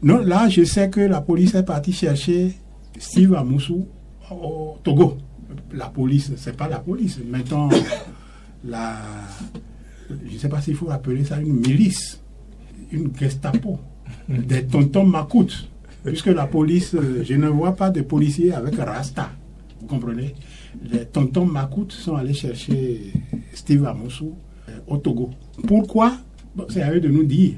Non, là, je sais que la police est partie chercher Steve Amoussou au Togo. La police, c'est pas la police. Mettons, je ne sais pas s'il faut appeler ça une milice, une Gestapo, des tontons macoutes. Puisque la police, je ne vois pas de policiers avec Rasta. Vous comprenez? Les tontons macoutes sont allés chercher Steve Amoussou au Togo. Pourquoi? Bon, c'est à eux de nous dire.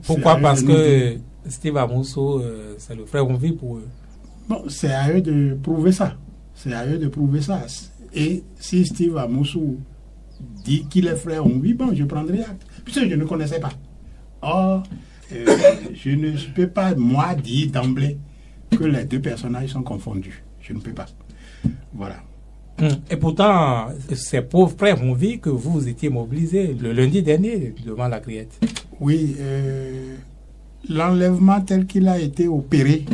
Pourquoi? Parce que Steve Amoussou, c'est le frère Onvi pour eux. Bon, c'est à eux de prouver ça. C'est à eux de prouver ça. Et si Steve Amoussou dit qu'il est frère Onvi, bon, je prendrai acte. Puisque je ne connaissais pas. Or, je ne peux pas, moi, dire d'emblée que les deux personnages sont confondus. Je ne peux pas. Voilà. Et pourtant, c'est pour frère Onvi que vous étiez mobilisé le lundi dernier devant la Criette. Oui, l'enlèvement tel qu'il a été opéré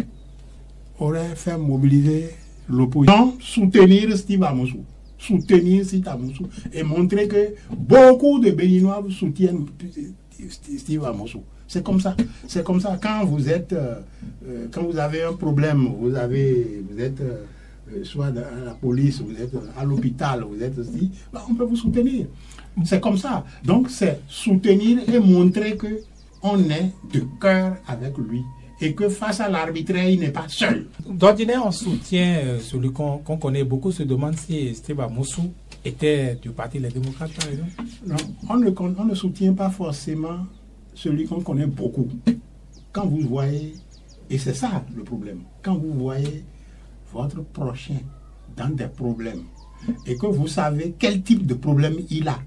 aurait fait mobiliser l'opposition, soutenir Steve Amoussou. Soutenir Steve Amoussou et montrer que beaucoup de Béninois soutiennent Steve Amoussou. C'est comme ça. C'est comme ça. Quand vous êtes, quand vous avez un problème, vous êtes soit à la police, vous êtes à l'hôpital, vous êtes aussi, ben, on peut vous soutenir. C'est comme ça. Donc c'est soutenir et montrer que on est de cœur avec lui et que face à l'arbitraire, il n'est pas seul. D'ordinaire, on soutient celui qu'on connaît beaucoup, se demande si Steve Amoussou était du Parti Les Démocrates, par exemple. Non, on ne soutient pas forcément celui qu'on connaît beaucoup. Quand vous voyez, et c'est ça le problème, quand vous voyez votre prochain dans des problèmes et que vous savez quel type de problème il a,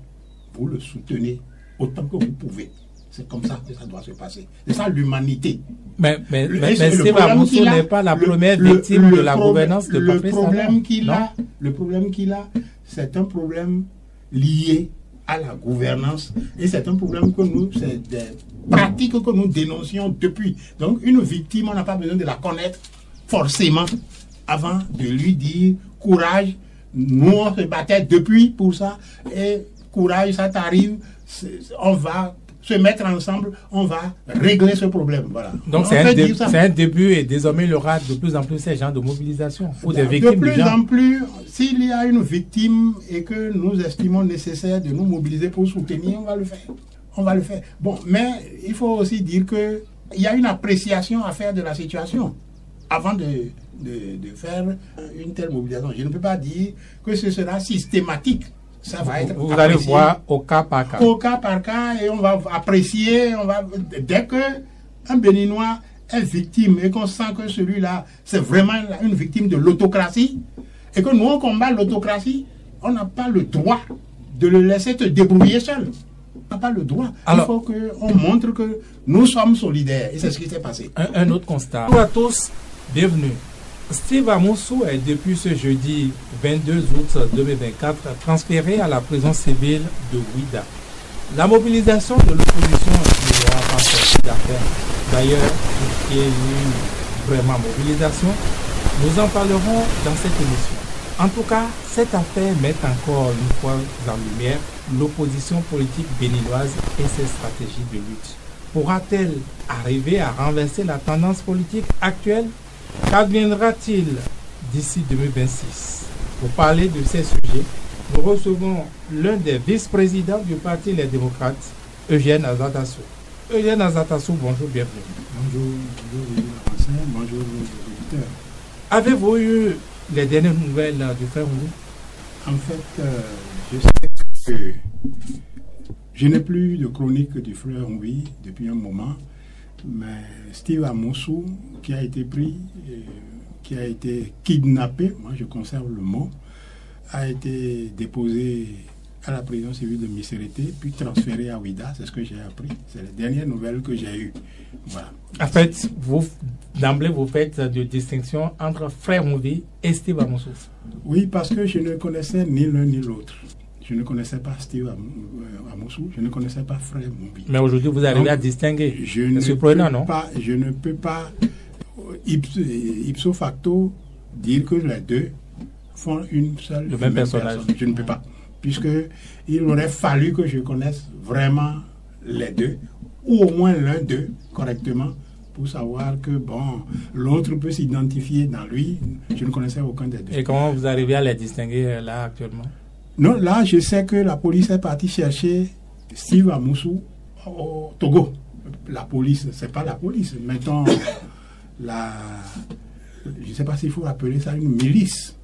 vous le soutenez autant que vous pouvez. C'est comme ça que ça doit se passer. C'est ça l'humanité. Mais Steve Amoussou n'est pas la première victime de la gouvernance de Patrice Talon. Le problème qu'il a, c'est un problème lié à la gouvernance et c'est un problème que c'est des pratiques que nous dénoncions depuis. Donc une victime, on n'a pas besoin de la connaître forcément avant de lui dire courage, nous on se battait depuis pour ça et courage, ça t'arrive, on va se mettre ensemble, on va régler ce problème. Voilà. Donc c'est un début et désormais il y aura de plus en plus ces gens de mobilisation ou des victimes. De plus en plus, s'il y a une victime et que nous estimons nécessaire de nous mobiliser pour soutenir, on va le faire. On va le faire. Bon, mais il faut aussi dire qu'il y a une appréciation à faire de la situation avant de faire une telle mobilisation. Je ne peux pas dire que ce sera systématique. Ça va être vous allez voir au cas par cas. Au cas par cas, et on va apprécier, dès que un Béninois est victime et qu'on sent que celui-là, c'est vraiment une victime de l'autocratie, et que nous on combat l'autocratie, on n'a pas le droit de le laisser te débrouiller seul. On n'a pas le droit. Alors, il faut qu'on montre que nous sommes solidaires. Et c'est ce qui s'est passé. Un autre constat. Bonjour à tous, bienvenue. Steve Amoussou est depuis ce jeudi 22 août 2024 transféré à la prison civile de Ouidah. La mobilisation de l'opposition ne l'aura pas sorti d'affaire. D'ailleurs, il y a eu vraiment mobilisation. Nous en parlerons dans cette émission. En tout cas, cette affaire met encore une fois en lumière l'opposition politique béninoise et ses stratégies de lutte. Pourra-t-elle arriver à renverser la tendance politique actuelle? Qu'adviendra-t-il d'ici 2026? Pour parler de ces sujets, nous recevons l'un des vice-présidents du Parti Les Démocrates, Eugène Azatassou. Eugène Azatassou, bonjour, bienvenue. Bonjour, auditeurs. Avez-vous eu les dernières nouvelles du frère Onvi? En fait, je sais que je n'ai plus de chronique du frère Onvi depuis un moment. Mais Steve Amoussou, qui a été pris, qui a été kidnappé, moi je conserve le mot, a été déposé à la prison civile de Missérété, puis transféré à Ouidah, c'est ce que j'ai appris. C'est les dernières nouvelles que j'ai eues. Voilà. En fait, d'emblée, vous faites de distinction entre frère Onvi et Steve Amoussou. Oui, parce que je ne connaissais ni l'un ni l'autre. Je ne connaissais pas Steve Amoussou, je ne connaissais pas frère Onvi. Mais aujourd'hui, vous arrivez à distinguer. C'est surprenant, non? Je ne peux pas, ipso facto, dire que les deux font une seule le même personnage. Personne. Je ne peux pas. Puisqu'il aurait fallu que je connaisse vraiment les deux, ou au moins l'un d'eux correctement, pour savoir que, bon, l'autre peut s'identifier dans lui. Je ne connaissais aucun des deux. Et comment vous arrivez à les distinguer là actuellement? Non, là, je sais que la police est partie chercher Steve Amoussou au Togo. La police, c'est pas la police. Mettons, je ne sais pas s'il faut appeler ça une milice,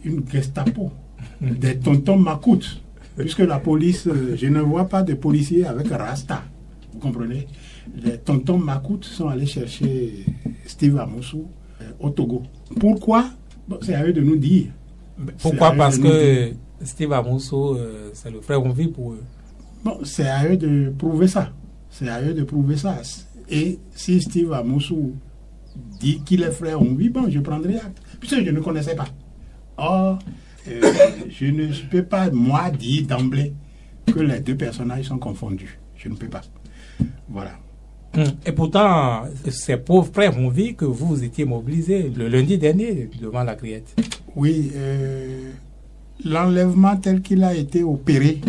une Gestapo, des tontons macoutes. Puisque la police, je ne vois pas de policiers avec Rasta. Vous comprenez? Les tontons macoutes sont allés chercher Steve Amoussou au Togo. Pourquoi? Bon, c'est à eux de nous dire. Pourquoi? Parce que Steve Amoussou, c'est le frère Onvi pour eux. Bon, c'est à eux de prouver ça. C'est à eux de prouver ça. Et si Steve Amoussou dit qu'il est frère Onvi, bon, je prendrai acte. Puisque je ne connaissais pas. Or, je ne peux pas, moi, dire d'emblée que les deux personnages sont confondus. Je ne peux pas. Voilà. Et pourtant, c'est pour frère Onvi que vous étiez mobilisé le lundi dernier devant la Criette. Oui, l'enlèvement tel qu'il a été opéré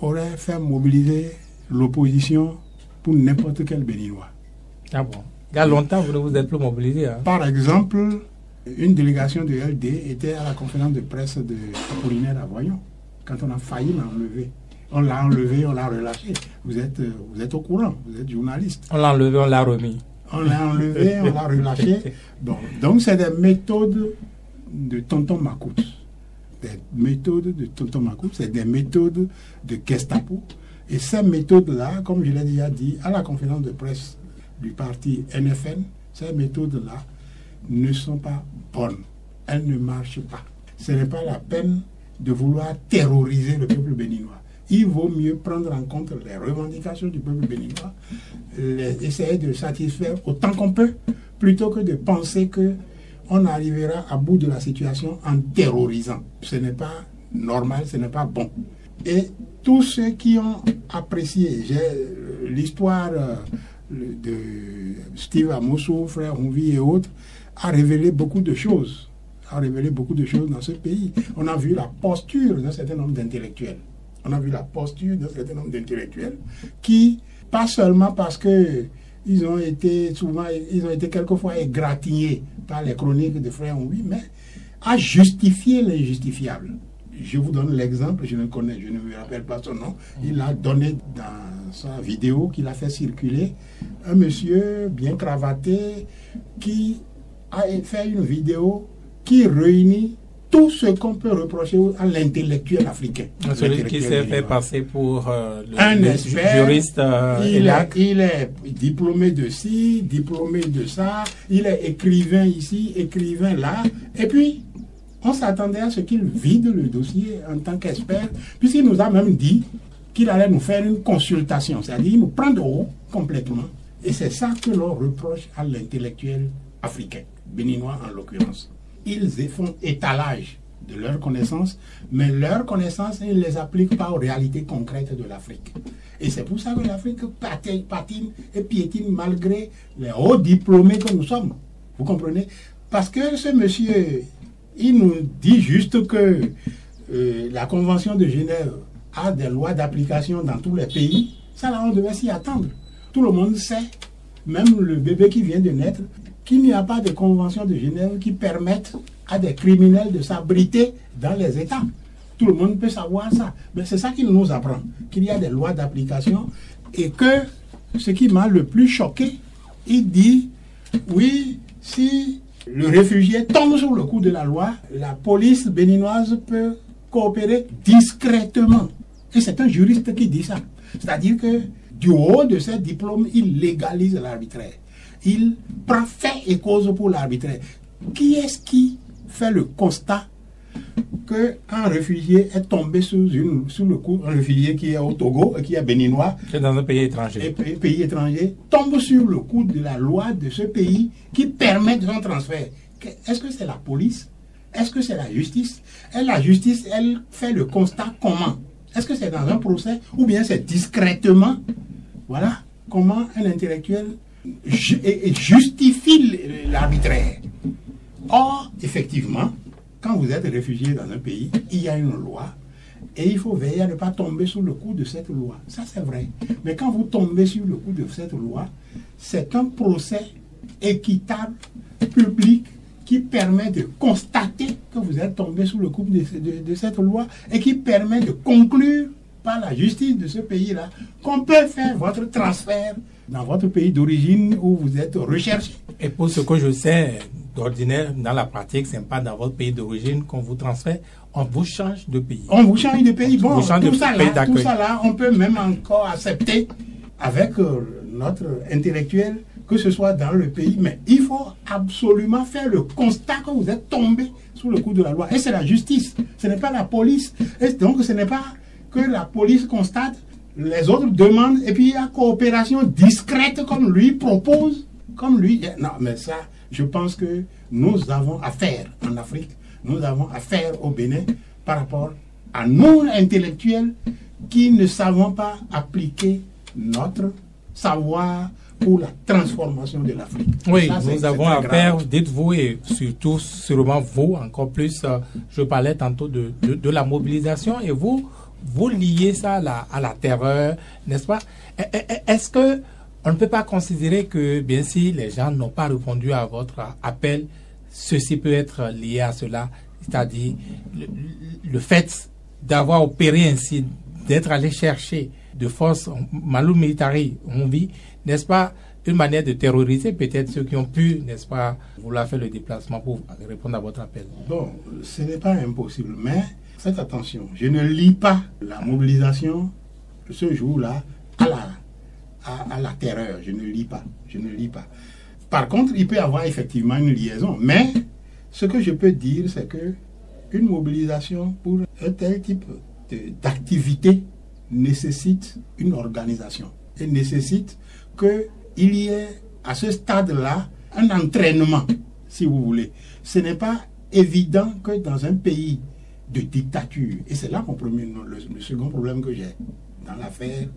aurait fait mobiliser l'opposition pour n'importe quel Béninois. Ah bon? Il y a longtemps, vous ne vous êtes plus mobilisé. Hein? Par exemple, une délégation de LD était à la conférence de presse de Apollinaire à Voyon, quand on a failli l'enlever. On l'a enlevé, on l'a relâché. Vous êtes au courant, vous êtes journaliste. On l'a enlevé, on l'a remis. On l'a enlevé, on l'a relâché. Bon, donc c'est des méthodes de tonton Macoute. Des méthodes de tonton Macoute, c'est des méthodes de Gestapo. Et ces méthodes-là, comme je l'ai déjà dit, à la conférence de presse du parti NFN, ces méthodes-là ne sont pas bonnes. Elles ne marchent pas. Ce n'est pas la peine de vouloir terroriser le peuple béninois. Il vaut mieux prendre en compte les revendications du peuple béninois, essayer de satisfaire autant qu'on peut, plutôt que de penser qu'on arrivera à bout de la situation en terrorisant. Ce n'est pas normal, ce n'est pas bon. Et tous ceux qui ont apprécié l'histoire de Steve Amoussou, frère Onvi et autres, a révélé beaucoup de choses. Dans ce pays. On a vu la posture d'un certain nombre d'intellectuels. Qui, pas seulement parce que ils ont été quelquefois égratignés par les chroniques de frère Onvi, mais à justifier l'injustifiable. Je vous donne l'exemple, je ne me rappelle pas son nom. Il a donné dans sa vidéo qu'il a fait circuler un monsieur bien cravaté qui a fait une vidéo qui réunit tout ce qu'on peut reprocher à l'intellectuel africain. Celui qui s'est fait passer pour un expert, juriste. Il est diplômé de ci, diplômé de ça, il est écrivain ici, écrivain là, et puis on s'attendait à ce qu'il vide le dossier en tant qu'expert, puisqu'il nous a même dit qu'il allait nous faire une consultation, c'est-à-dire nous prendre au haut complètement. Et c'est ça que l'on reproche à l'intellectuel africain, béninois en l'occurrence. Ils font étalage de leurs connaissances, mais leurs connaissances, ils ne les appliquent pas aux réalités concrètes de l'Afrique. Et c'est pour ça que l'Afrique patine et piétine malgré les hauts diplômés que nous sommes. Vous comprenez? Parce que ce monsieur, il nous dit juste que la Convention de Genève a des lois d'application dans tous les pays. Ça, là, on devait s'y attendre. Tout le monde sait, même le bébé qui vient de naître, qu'il n'y a pas de convention de Genève qui permette à des criminels de s'abriter dans les États. Tout le monde peut savoir ça. Mais c'est ça qu'il nous apprend, qu'il y a des lois d'application et que ce qui m'a le plus choqué, il dit, oui, si le réfugié tombe sous le coup de la loi, la police béninoise peut coopérer discrètement. Et c'est un juriste qui dit ça. C'est-à-dire que du haut de ses diplômes, il légalise l'arbitraire. Il prend fait et cause pour l'arbitraire. Qui est-ce qui fait le constat qu'un réfugié est tombé sous le coup, un réfugié qui est au Togo, qui est béninois, c'est dans un pays étranger, tombe sur le coup de la loi de ce pays qui permet son transfert? Est-ce que c'est la police? Est-ce que c'est la justice? Et la justice, elle fait le constat comment? Est-ce que c'est dans un procès ou bien c'est discrètement? Voilà comment un intellectuel justifie l'arbitraire. Or, effectivement, quand vous êtes réfugié dans un pays, il y a une loi Et il faut veiller à ne pas tomber sous le coup de cette loi. Ça, c'est vrai. Mais quand vous tombez sur le coup de cette loi, c'est un procès équitable, public, qui permet de constater que vous êtes tombé sous le coup de cette loi et qui permet de conclure par la justice de ce pays-là qu'on peut faire votre transfert dans votre pays d'origine où vous êtes recherché. Et pour ce que je sais, d'ordinaire, dans la pratique, ce n'est pas dans votre pays d'origine qu'on vous transfère, on vous change de pays. On vous change de pays. Bon, tout ça là, on peut même encore accepter avec notre intellectuel que ce soit dans le pays, mais il faut absolument faire le constat que vous êtes tombé sous le coup de la loi. Et c'est la justice, ce n'est pas la police. Et donc ce n'est pas que la police constate, les autres demandent, et puis il y a coopération discrète comme lui propose, comme lui. Non, mais ça, je pense que nous avons affaire en Afrique, nous avons affaire au Bénin par rapport à nous intellectuels qui ne savons pas appliquer notre savoir pour la transformation de l'Afrique. Oui, ça, nous avons affaire, dites-vous, et surtout, sûrement vous, encore plus, je parlais tantôt de la mobilisation, et vous liez ça à la terreur, n'est-ce pas? Est-ce que on ne peut pas considérer que, bien si les gens n'ont pas répondu à votre appel, ceci peut être lié à cela, c'est-à-dire le fait d'avoir opéré ainsi, d'être allé chercher de force malou militari, on vit, n'est-ce pas, une manière de terroriser peut-être ceux qui ont pu, n'est-ce pas, vouloir faire le déplacement pour répondre à votre appel? Bon, ce n'est pas impossible, mais faites attention, je ne lis pas la mobilisation ce jour-là à la terreur, je ne lis pas. Par contre, il peut y avoir effectivement une liaison, mais ce que je peux dire, c'est que une mobilisation pour un tel type d'activité nécessite une organisation et nécessite qu'il y ait à ce stade-là un entraînement, si vous voulez. Ce n'est pas évident que dans un pays de dictature, et c'est là le second problème que j'ai dans l'affaire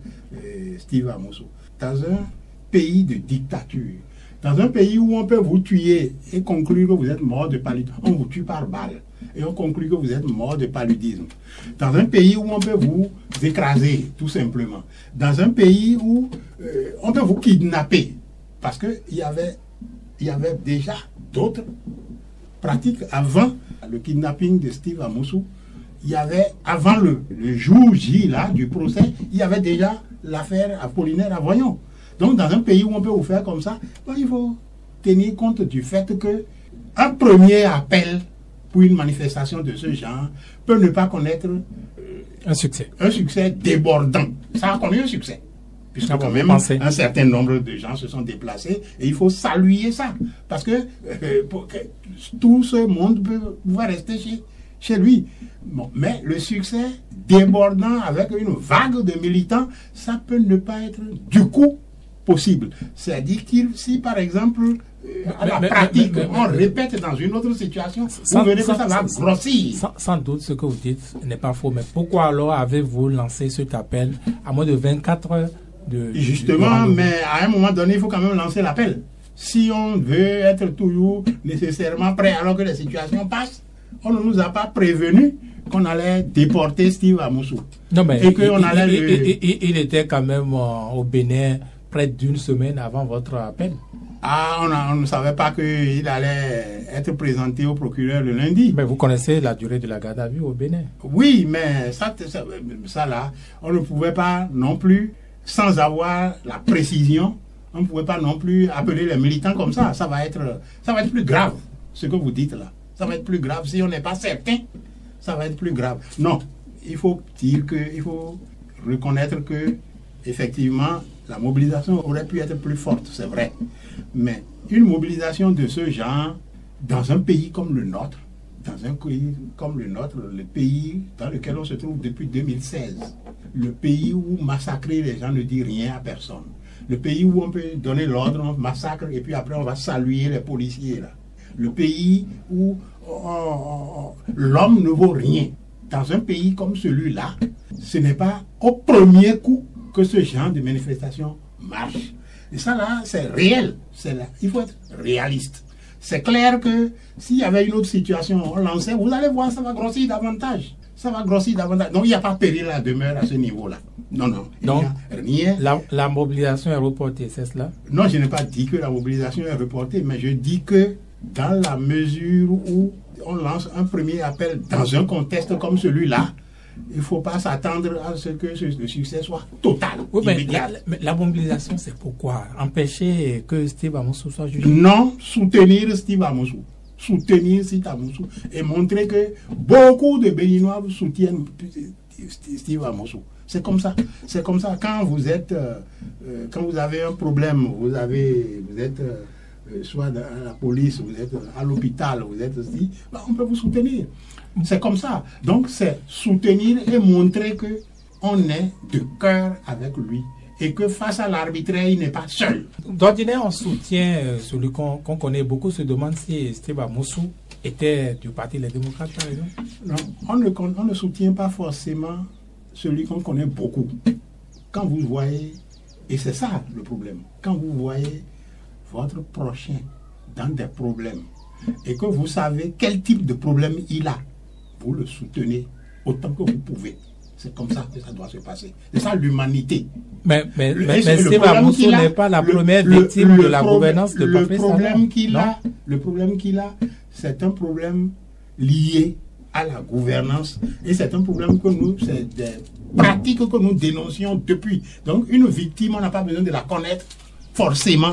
Steve Amoso, dans un pays de dictature, dans un pays où on peut vous tuer et conclure que vous êtes mort de paludisme, on vous tue par balle et on conclut que vous êtes mort de paludisme. Dans un pays où on peut vous écraser, tout simplement. Dans un pays où on peut vous kidnapper, parce qu'il y avait déjà d'autres pratiques avant le kidnapping de Steve Amoso. Il y avait, avant le jour J là, du procès, il y avait déjà l'affaire Apollinaire Avoyon. Donc, dans un pays où on peut vous faire comme ça, il faut tenir compte du fait que un premier appel pour une manifestation de ce genre peut ne pas connaître un succès débordant. Ça a connu un succès. Puisque quand même un certain nombre de gens se sont déplacés et il faut saluer ça. Parce que, tout ce monde peut rester chez lui. Bon, mais le succès débordant avec une vague de militants, ça peut ne pas être du coup possible. C'est-à-dire que si par exemple, à la pratique, on répète dans une autre situation, vous verrez que ça va grossir. Sans doute ce que vous dites n'est pas faux, mais pourquoi alors avez-vous lancé cet appel à moins de 24 heures Justement, mais à un moment donné, il faut quand même lancer l'appel. Si on veut être toujours nécessairement prêt alors que les situations passent, on ne nous a pas prévenu qu'on allait déporter Steve Amoso. Non, mais il était quand même au Bénin près d'une semaine avant votre appel. Ah, on ne savait pas qu'il allait être présenté au procureur le lundi. Mais vous connaissez la durée de la garde à vue au Bénin? Oui, mais ça là, on ne pouvait pas non plus, sans avoir la précision, on ne pouvait pas non plus appeler les militants comme ça. Ça va être plus grave, ce que vous dites là. Ça va être plus grave si on n'est pas certain. Ça va être plus grave. Non, il faut reconnaître que effectivement la mobilisation aurait pu être plus forte, c'est vrai. Mais une mobilisation de ce genre dans un pays comme le nôtre, le pays dans lequel on se trouve depuis 2016, le pays où massacrer les gens ne dit rien à personne, le pays où on peut donner l'ordre, on massacre et puis après on va saluer les policiers là, le pays où l'homme ne vaut rien. Dans un pays comme celui-là, ce n'est pas au premier coup que ce genre de manifestation marche. Et ça là, c'est réel. Il faut être réaliste. C'est clair que s'il y avait une autre situation, on lançait, vous allez voir, ça va grossir davantage. ça va grossir davantage. Donc, il n'y a pas péril à demeure à ce niveau-là. Non, non. Donc, il n'y a rien. La mobilisation est reportée, c'est cela? Non, je n'ai pas dit que la mobilisation est reportée, mais je dis que dans la mesure où on lance un premier appel dans un contexte comme celui-là, il ne faut pas s'attendre à ce que le succès soit total. Oui, mais la mobilisation, c'est pourquoi? Empêcher que Steve Amoussou soit jugé? Non, soutenir Steve Amoussou. Soutenir Steve Amoussou et montrer que beaucoup de Béninois soutiennent Steve Amoussou. C'est comme ça. C'est comme ça. Quand vous êtes, quand vous avez un problème, vous êtes soit à la police, vous êtes à l'hôpital, vous êtes aussi, on peut vous soutenir. C'est comme ça. Donc, c'est soutenir et montrer que on est de cœur avec lui et que face à l'arbitraire, il n'est pas seul. D'ordinaire, on soutient celui qu'on connaît beaucoup, se demande si Steve Amoussou était du Parti Les Démocrates, par exemple. Non, on ne soutient pas forcément celui qu'on connaît beaucoup. Quand vous voyez, et c'est ça le problème, quand vous voyez votre prochain dans des problèmes et que vous savez quel type de problème il a, vous le soutenez autant que vous pouvez. C'est comme ça que ça doit se passer. C'est ça l'humanité. Mais Steve Amoussou n'est pas la première victime de la gouvernance de Patrice Talon. Le problème qu'il a, c'est un problème lié à la gouvernance et c'est un problème c'est des pratiques que nous dénoncions depuis. Donc une victime, on n'a pas besoin de la connaître forcément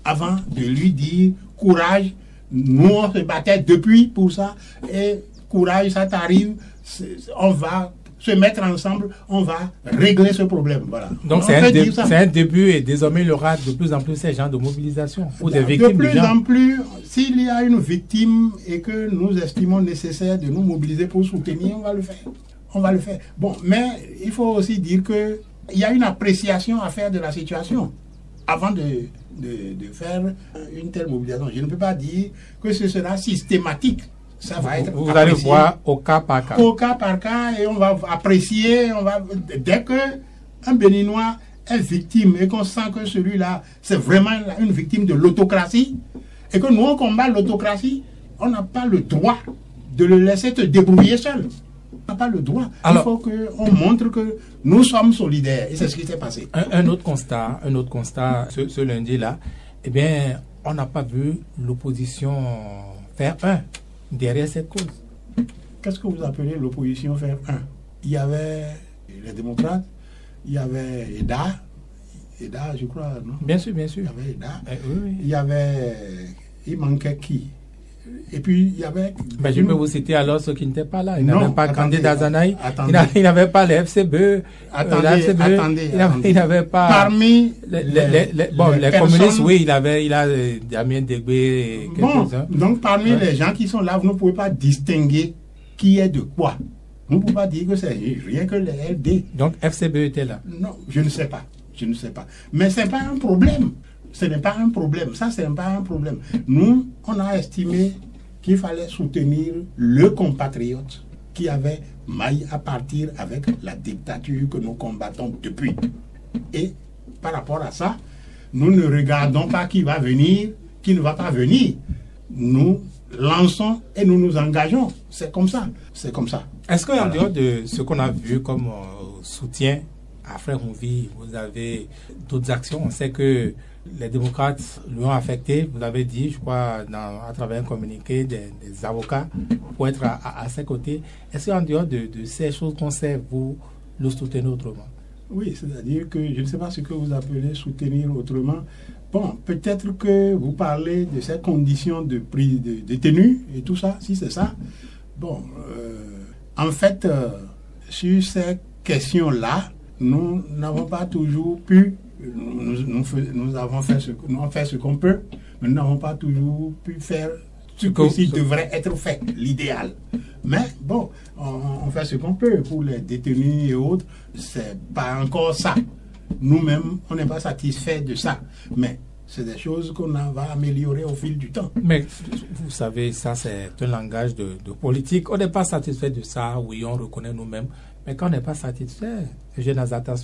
avant de lui dire courage, nous on se battait depuis pour ça et courage, ça t'arrive, on va se mettre ensemble, on va régler ce problème. Voilà. Donc c'est un début et désormais il y aura de plus en plus ces gens de mobilisation ou des victimes. De plus en plus, s'il y a une victime et que nous estimons nécessaire de nous mobiliser pour soutenir, on va le faire. On va le faire. Bon, mais il faut aussi dire que il y a une appréciation à faire de la situation avant de faire une telle mobilisation. Je ne peux pas dire que ce sera systématique. Ça va être vous allez voir au cas par cas. Au cas par cas, et on va apprécier, dès que un Béninois est victime et qu'on sent que celui-là, c'est vraiment une victime de l'autocratie, et que nous on combat l'autocratie, on n'a pas le droit de le laisser te débrouiller seul. On n'a pas le droit. Alors, il faut qu'on montre que nous sommes solidaires, et c'est ce qui s'est passé. Un autre constat, ce lundi-là, eh bien, on n'a pas vu l'opposition faire un derrière cette cause. Qu'est-ce que vous appelez l'opposition faire un? Il y avait les démocrates, il y avait EDA, je crois, non? Bien sûr, bien sûr. Il y avait EDA, oui. il manquait qui? Et puis il y avait... Ben, je peux vous citer alors ceux qui n'étaient pas là. Il n'avait pas Kandé Dazanaï, il n'avait pas les FCBE. Il n'avait pas... Parmi les communistes, oui, il a Damien Degbé. Donc parmi les gens qui sont là, vous ne pouvez pas distinguer qui est de quoi. Vous ne pouvez pas dire que c'est rien que les LD. Donc FCBE était là? Non, je ne sais pas. Mais ce n'est pas un problème. Ce n'est pas un problème. Ça, ce n'est pas un problème. Nous, on a estimé qu'il fallait soutenir le compatriote qui avait maille à partir avec la dictature que nous combattons depuis. Et par rapport à ça, nous ne regardons pas qui va venir, qui ne va pas venir. Nous lançons et nous nous engageons. C'est comme ça. C'est comme ça. Est-ce qu'en dehors de ce qu'on a vu comme soutien à Frère Rouvi, vous avez d'autres actions? On sait que les démocrates lui ont affecté, vous l'avez dit, je crois, à travers un communiqué des avocats pour être à ses côtés. Est-ce qu'en dehors de ces choses qu'on sait, vous le soutenez autrement? Oui, c'est-à-dire que je ne sais pas ce que vous appelez soutenir autrement. Bon, peut-être que vous parlez de ces conditions de prise de détenus et tout ça, si c'est ça. Bon, en fait, sur ces questions-là, nous n'avons pas toujours pu... Nous avons fait ce qu'on peut, mais nous n'avons pas toujours pu faire ce qui devrait être fait, l'idéal. Mais bon, on fait ce qu'on peut pour les détenus et autres. C'est pas encore ça. Nous-mêmes, on n'est pas satisfait de ça. Mais c'est des choses qu'on va améliorer au fil du temps. Mais vous savez, ça c'est un langage de politique. On n'est pas satisfait de ça, oui, on reconnaît nous-mêmes. Mais quand on n'est pas satisfait, je n'ai pas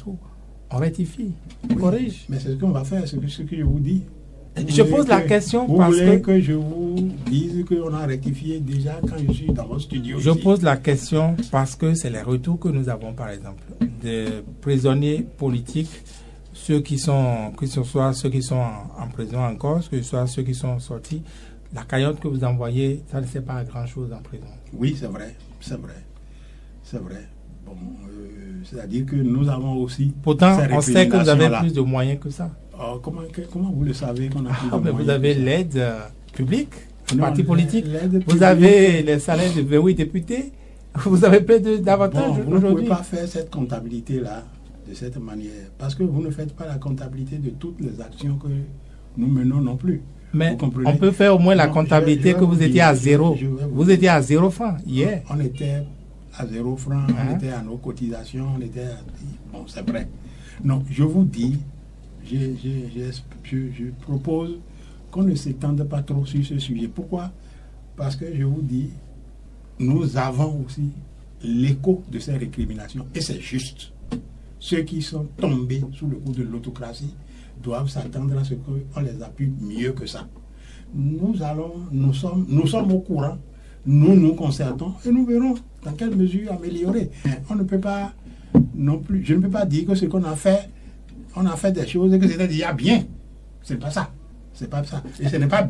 on rectifie, on corrige. Mais c'est ce qu'on va faire, c'est ce que je vous dis. Je pose la question vous parce voulez que je vous dise qu'on a rectifié déjà quand je suis dans votre studio. Je ici. pose la question parce que c'est les retours que nous avons, par exemple, des prisonniers politiques, ceux qui sont, que ce soit ceux qui sont en prison encore, que ce soit ceux qui sont sortis. La cagnotte que vous envoyez, ça ne sert pas à grand-chose en prison. Oui, c'est vrai, c'est vrai, c'est vrai. Bon, c'est-à-dire que nous avons aussi. Pourtant, on sait que vous avez là. plus de moyens que ça. Comment vous le savez qu'on a plus de moyens? Vous avez l'aide publique, parti politique. Vous publique. avez les salaires de 28 députés. Vous avez plein d'avantages Vous ne aujourd'hui. pouvez pas faire cette comptabilité-là de cette manière. Parce que vous ne faites pas la comptabilité de toutes les actions que nous menons non plus. Mais on peut faire au moins la comptabilité que vous étiez à zéro. Vous étiez à 0 francs hier. On était à 0 francs, on était à nos cotisations, on était à... Bon, c'est vrai. Non, je vous dis, je propose qu'on ne s'étende pas trop sur ce sujet. Pourquoi? Parce que je vous dis, nous avons aussi l'écho de ces récriminations. Et c'est juste. Ceux qui sont tombés sous le coup de l'autocratie doivent s'attendre à ce qu'on les appuie mieux que ça. Nous sommes au courant, nous nous concertons et nous verrons dans quelle mesure améliorer. On ne peut pas non plus, je ne peux pas dire que ce qu'on a fait, on a fait des choses et que c'était déjà bien. C'est pas ça. C'est pas ça. Et ce n'est pas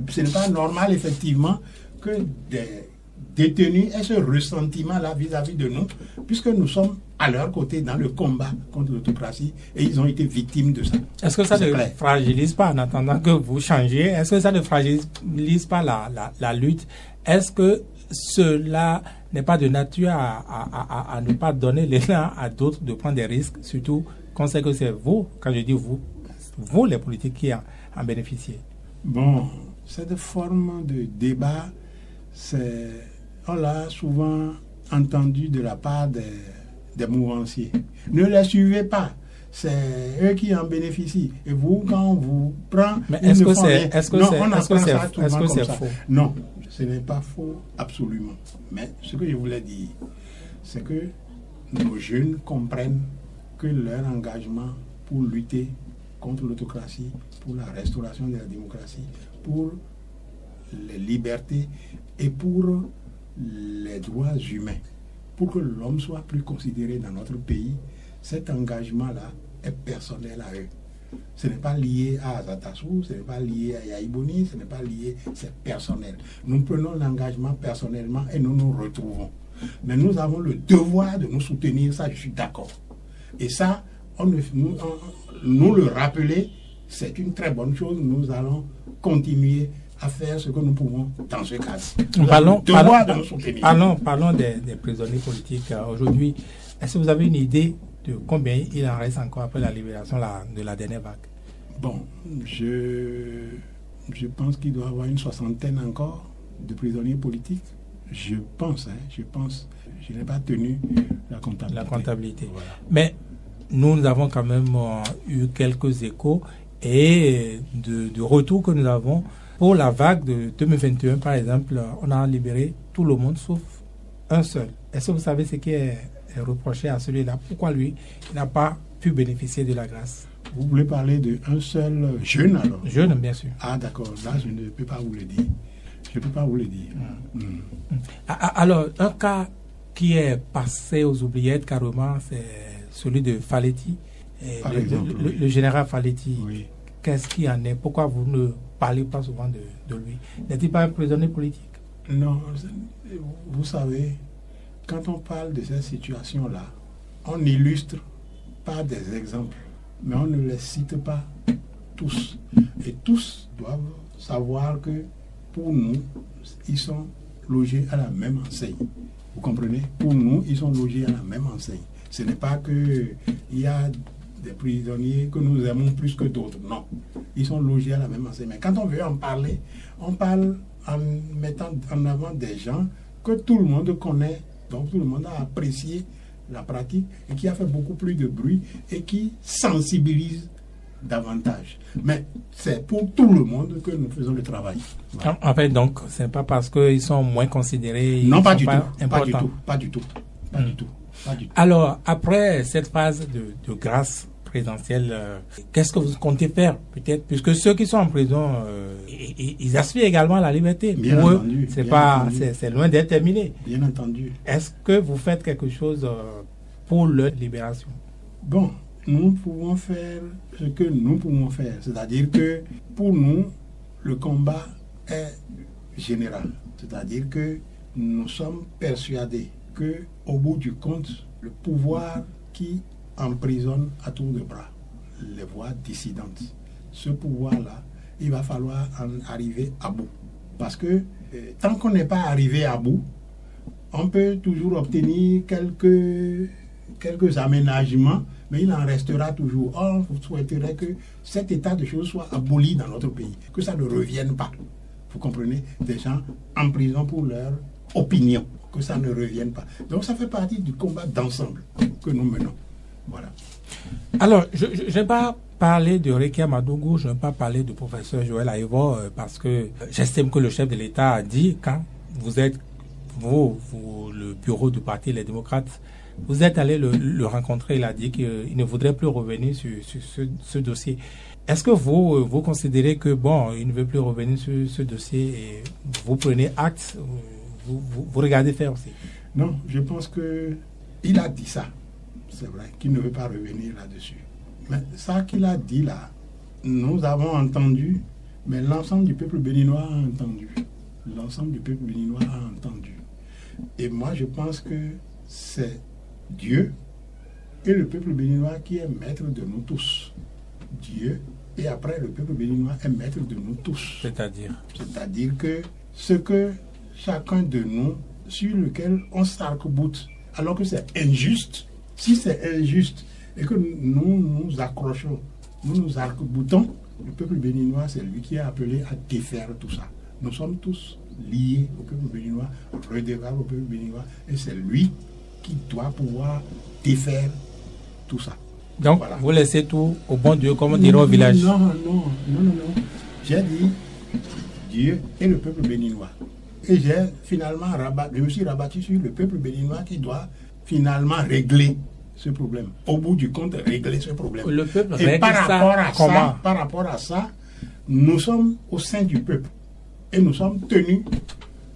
normal, effectivement, que des détenus aient ce ressentiment-là vis-à-vis de nous, puisque nous sommes à leur côté dans le combat contre l'autocratie et ils ont été victimes de ça. Est-ce que ça ne fragilise pas, en attendant que vous changiez, est-ce que ça ne fragilise pas la lutte? Est-ce que cela n'est pas de nature à ne pas donner l'élan à d'autres de prendre des risques, surtout qu'on sait que c'est vous, quand je dis vous les politiques qui en bénéficiez? Bon, cette forme de débat, on l'a souvent entendu de la part des mouvanciers. Ne les suivez pas. C'est eux qui en bénéficient. Et vous, quand on vous prend... Mais est-ce que c'est faux? Non, ce n'est pas faux, absolument. Mais ce que je voulais dire, c'est que nos jeunes comprennent que leur engagement pour lutter contre l'autocratie, pour la restauration de la démocratie, pour les libertés et pour les droits humains, pour que l'homme soit plus considéré dans notre pays, cet engagement-là est personnel à eux. Ce n'est pas lié à Azatassou, ce n'est pas lié à Yaïboni, ce n'est pas lié, c'est personnel. Nous prenons l'engagement personnellement et nous nous retrouvons. Mais nous avons le devoir de nous soutenir, ça je suis d'accord. Et ça, nous le rappeler, c'est une très bonne chose. Nous allons continuer à faire ce que nous pouvons dans ce cadre. Parlons des prisonniers politiques aujourd'hui. Est-ce que vous avez une idée de combien il en reste encore après la libération de la dernière vague? Bon, je pense qu'il doit y avoir une 60aine encore de prisonniers politiques. Je pense. Je n'ai pas tenu la comptabilité. Voilà. Mais nous avons quand même eu quelques échos et de retours que nous avons. Pour la vague de 2021, par exemple, on a libéré tout le monde sauf un seul. Est-ce que vous savez ce qui est reproché à celui-là? Pourquoi lui n'a pas pu bénéficier de la grâce? Vous voulez parler d'un seul jeune alors? Jeune, bien sûr. Ah d'accord, là je ne peux pas vous le dire. Je ne peux pas vous le dire. Alors, un cas qui est passé aux oubliettes carrément, c'est celui de Faletti, le général Faletti. Oui. Qu'est-ce qu'il en est? Pourquoi vous ne parlez pas souvent de lui? N'est-il pas un prisonnier politique? Non, vous savez, quand on parle de cette situation-là, on illustre par des exemples, mais on ne les cite pas tous. Et tous doivent savoir que pour nous, ils sont logés à la même enseigne. Vous comprenez? Pour nous, ils sont logés à la même enseigne. Ce n'est pas qu'il y a des prisonniers que nous aimons plus que d'autres. Non. Ils sont logés à la même enseigne. Mais quand on veut en parler, on parle en mettant en avant des gens que tout le monde connaît. Donc tout le monde a apprécié la pratique et qui a fait beaucoup plus de bruit et qui sensibilise davantage. Mais c'est pour tout le monde que nous faisons le travail. Voilà. En fait, donc, c'est pas parce qu'ils sont moins considérés. Non, pas du tout. Pas du tout. Alors, après cette phase de grâce présidentielle. Qu'est-ce que vous comptez faire, peut-être, puisque ceux qui sont en prison, ils aspirent également à la liberté. Bien Pour entendu, eux, c'est loin d'être terminé. Bien entendu. Est-ce que vous faites quelque chose pour leur libération? Bon, nous pouvons faire ce que nous pouvons faire. C'est-à-dire que pour nous, le combat est général. C'est-à-dire que nous sommes persuadés qu'au bout du compte, le pouvoir qui emprisonne à tour de bras les voix dissidentes, ce pouvoir-là, il va falloir en arriver à bout. Parce que tant qu'on n'est pas arrivé à bout, on peut toujours obtenir quelques aménagements, mais il en restera toujours. Or, on souhaiterait que cet état de choses soit aboli dans notre pays, que ça ne revienne pas. Vous comprenez? Des gens en prison pour leur opinion, que ça ne revienne pas. Donc ça fait partie du combat d'ensemble que nous menons. Voilà. Alors, je n'ai pas parlé de Rekia Madougou, je ne vais pas parler du professeur Joël Aïvo, parce que j'estime que le chef de l'État a dit, quand vous êtes, vous le bureau du Parti Les Démocrates, vous êtes allé le rencontrer, il a dit qu'il ne voudrait plus revenir sur ce dossier. Est-ce que vous considérez que, bon, il ne veut plus revenir sur ce dossier et vous prenez acte, vous regardez faire aussi? Non, je pense qu'il a dit ça. C'est vrai qu'il ne veut pas revenir là-dessus. Mais ça qu'il a dit là, nous avons entendu, mais l'ensemble du peuple béninois a entendu. L'ensemble du peuple béninois a entendu. Et moi, je pense que c'est Dieu et le peuple béninois qui est maître de nous tous. Dieu et après le peuple béninois est maître de nous tous. C'est-à-dire que ce que chacun de nous, sur lequel on s'arc-boute, alors que c'est injuste, si c'est injuste et que nous nous accrochons, nous nous arc-boutons, le peuple béninois, c'est lui qui est appelé à défaire tout ça. Nous sommes tous liés au peuple béninois, redevables au peuple béninois, et c'est lui qui doit pouvoir défaire tout ça. Donc, voilà. Vous laissez tout au bon Dieu, comme on dirait au village. Non. J'ai dit Dieu et le peuple béninois. Et je me suis rabattu sur le peuple béninois qui doit finalement régler ce problème. Au bout du compte, régler ce problème. Le peuple et règle par rapport à ça, nous sommes au sein du peuple. Et nous sommes tenus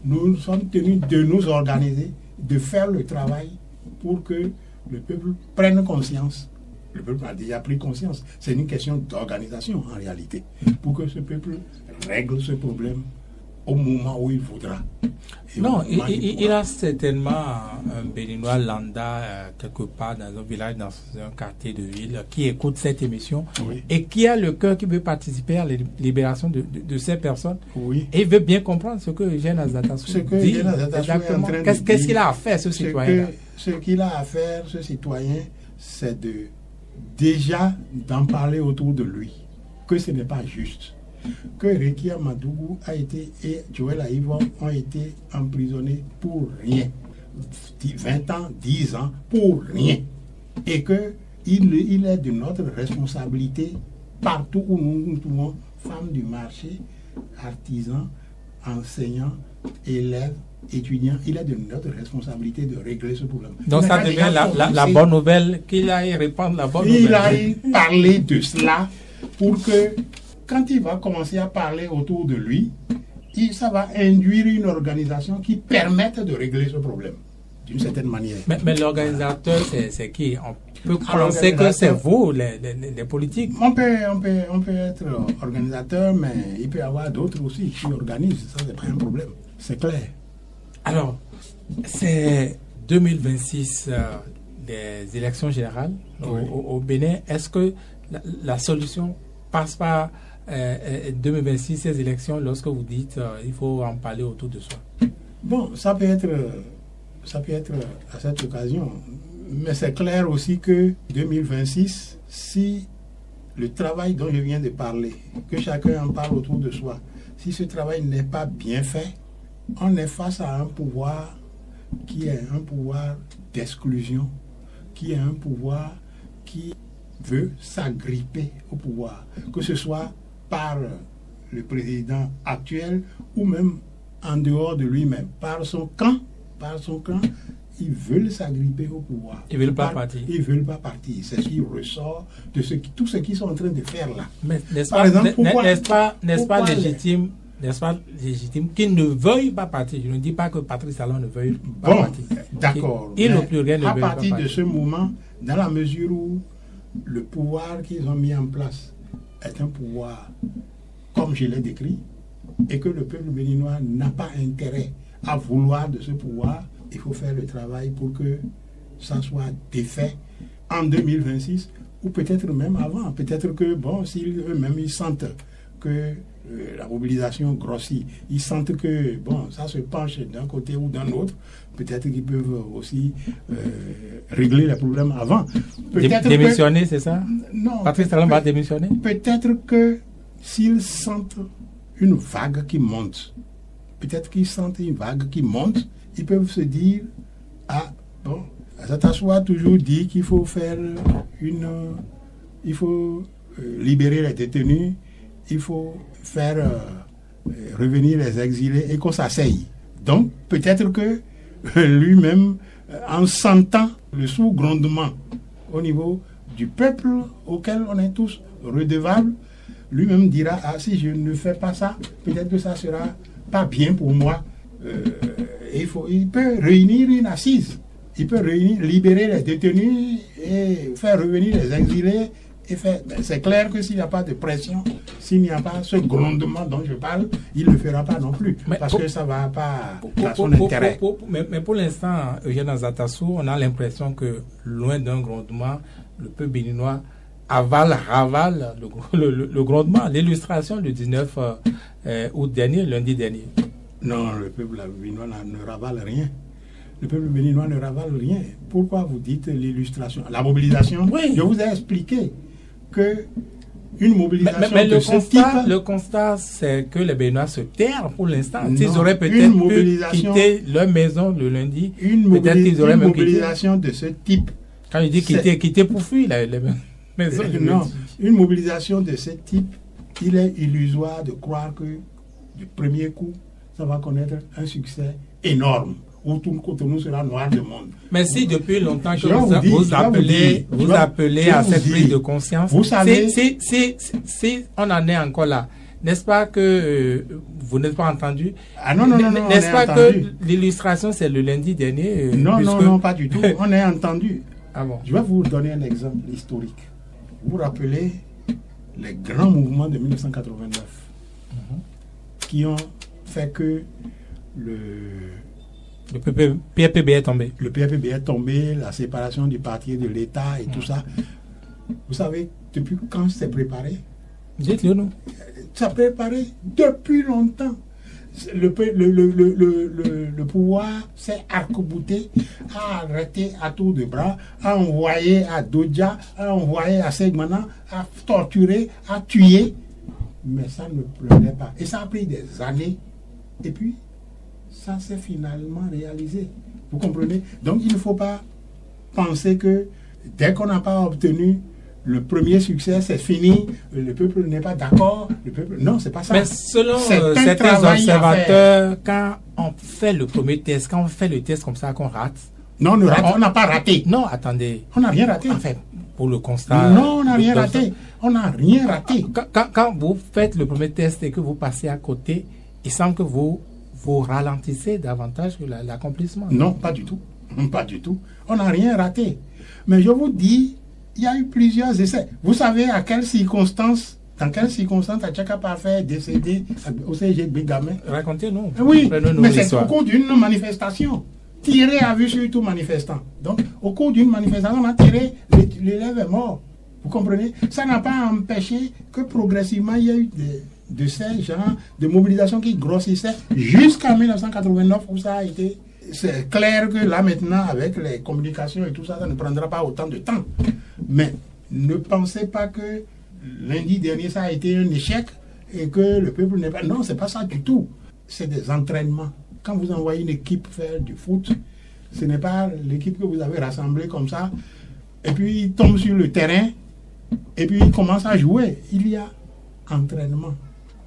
de nous organiser, de faire le travail pour que le peuple prenne conscience. Le peuple a déjà pris conscience. C'est une question d'organisation en réalité. Pour que ce peuple règle ce problème au moment où il voudra. Non, il a certainement un Béninois lambda quelque part dans un village, dans un quartier de ville, qui écoute cette émission et qui a le cœur, qui veut participer à la libération de ces personnes. Oui. Et il veut bien comprendre ce que Jean Azatassou dit. Exactement. Qu'est-ce qu'il a à faire, ce citoyen-là? Ce qu'il a à faire, ce citoyen, c'est déjà d'en parler autour de lui, que ce n'est pas juste. Que Rekia Madougou et Joël Aïvo ont été emprisonnés pour rien. 20 ans, 10 ans, pour rien. Et qu'il est de notre responsabilité partout où nous nous trouvons, femmes du marché, artisans, enseignants, élèves, étudiants, il est de notre responsabilité de régler ce problème. Donc ça devient la bonne nouvelle, qu'il aille répandre la bonne nouvelle. Il aille parler de cela pour que quand il va commencer à parler autour de lui, ça va induire une organisation qui permette de régler ce problème, d'une certaine manière. Mais l'organisateur, c'est qui? On peut penser que c'est vous, les politiques. On peut être organisateur, mais il peut y avoir d'autres aussi qui organisent. Ça, c'est pas un problème. C'est clair. Alors, c'est 2026 des élections générales au Bénin. Est-ce que la solution passe par 2026, ces élections, lorsque vous dites il faut en parler autour de soi? Bon, ça peut être à cette occasion, mais c'est clair aussi que 2026, si le travail dont je viens de parler, que chacun en parle autour de soi, si ce travail n'est pas bien fait, on est face à un pouvoir qui est un pouvoir d'exclusion, qui est un pouvoir qui veut s'agripper au pouvoir, que ce soit par le président actuel ou même en dehors de lui-même, par son camp, ils veulent s'agripper au pouvoir. Ils ne veulent pas partir. Ils ne veulent pas partir. C'est ce qui ressort de tout ce qu'ils sont en train de faire là. Mais n'est-ce Par pas, exemple, n'est-ce pas légitime qu'ils ne veuillent pas partir? Je ne dis pas que Patrice Talon ne veuille pas partir. D'accord. Et le plus rien ne à veut pas partir partir. de ce moment, dans la mesure où le pouvoir qu'ils ont mis en place est un pouvoir, comme je l'ai décrit, et que le peuple béninois n'a pas intérêt à vouloir de ce pouvoir, il faut faire le travail pour que ça soit défait en 2026 ou peut-être même avant. Peut-être que, bon, s'ils eux-mêmes ils sentent que la mobilisation grossit, ils sentent que, bon, ça se penche d'un côté ou d'un autre, peut-être qu'ils peuvent aussi régler les problèmes avant. Démissionner, c'est ça? Non. Patrice Talon va démissionner? Peut-être que s'ils sentent une vague qui monte, peut-être qu'ils sentent une vague qui monte, ils peuvent se dire, ah, bon, Azatassou a toujours dit qu'il faut faire il faut libérer les détenus, il faut faire revenir les exilés et qu'on s'asseye. Donc, peut-être que lui-même, en sentant le sous-grondement au niveau du peuple auquel on est tous redevables, lui-même dira, ah, si je ne fais pas ça, peut-être que ça sera pas bien pour moi. Il peut réunir une assise, il peut libérer les détenus et faire revenir les exilés. C'est clair que s'il n'y a pas de pression, s'il n'y a pas ce grondement dont je parle, il ne le fera pas non plus, parce que ça ne va pas dans son intérêt. Mais pour l'instant, Eugène Azatassou, on a l'impression que loin d'un grondement, le peuple béninois ravale le grondement, l'illustration du 19 août dernier, lundi dernier. Non, le peuple béninois ne ravale rien. Le peuple béninois ne ravale rien. Pourquoi vous dites l'illustration? La mobilisation, oui. Je vous ai expliqué que une mobilisation de ce type... Le constat, c'est que les Béninois se terrent pour l'instant. S'ils auraient peut-être pu quitter leur maison le lundi, peut-être qu'ils auraient même quitté. Une mobilisation de ce type... Quand je dis quitter pour fuir, les maisons... Non, une mobilisation de ce type, il est illusoire de croire que du premier coup, ça va connaître un succès énorme, où tout Cotonou sera noir de monde. Mais si depuis longtemps que vous appelez à cette prise de conscience, vous savez, si on en est encore là, n'est-ce pas que vous n'êtes pas entendu? Ah non, n'est-ce pas que l'illustration c'est le lundi dernier? Non, pas du tout. On est entendu. Ah bon. Je vais vous donner un exemple historique. Vous vous rappelez les grands mouvements de 1989 qui ont fait que le PRPB est tombé. Le PRPB est tombé, la séparation du parti et de l'État et tout ça. Vous savez, depuis quand c'est préparé? Dites-le nous. Ça préparé depuis longtemps. Le pouvoir s'est arc-bouté, a arrêté à tour de bras, a envoyé à Dodja, a envoyé à Segmana, a torturé, a tué. Mais ça ne prenait pas. Et ça a pris des années. Et puis, ça s'est finalement réalisé. Vous comprenez? Donc, il ne faut pas penser que dès qu'on n'a pas obtenu le premier succès, c'est fini, le peuple n'est pas d'accord. Non, c'est pas ça. Mais selon certains observateurs, quand on fait le premier test, quand on fait le test comme ça, qu'on rate. Non, on n'a pas raté. Non, attendez. On n'a rien raté. En fait, pour le constat. Non, on n'a rien raté. On n'a rien raté. Quand vous faites le premier test et que vous passez à côté, il semble que vous ralentissez davantage que l'accomplissement. Non, pas du tout. Pas du tout. On n'a rien raté. Mais je vous dis, il y a eu plusieurs essais. Vous savez dans quelles circonstances Tchaka Parfait est décédé au CG Bégamé? Racontez-nous. Oui, mais c'est au cours d'une manifestation. Tiré à vue sur tout manifestant. Donc, au cours d'une manifestation, on a tiré, l'élève est mort. Vous comprenez? Ça n'a pas empêché que progressivement, il y a eu de ces genres de mobilisation qui grossissaient jusqu'à 1989 où ça a été... C'est clair que là maintenant, avec les communications et tout ça, ça ne prendra pas autant de temps. Mais ne pensez pas que lundi dernier, ça a été un échec et que le peuple n'est pas... Non, c'est pas ça du tout. C'est des entraînements. Quand vous envoyez une équipe faire du foot, ce n'est pas l'équipe que vous avez rassemblée comme ça, et puis il tombe sur le terrain, et puis il commence à jouer. Il y a entraînement.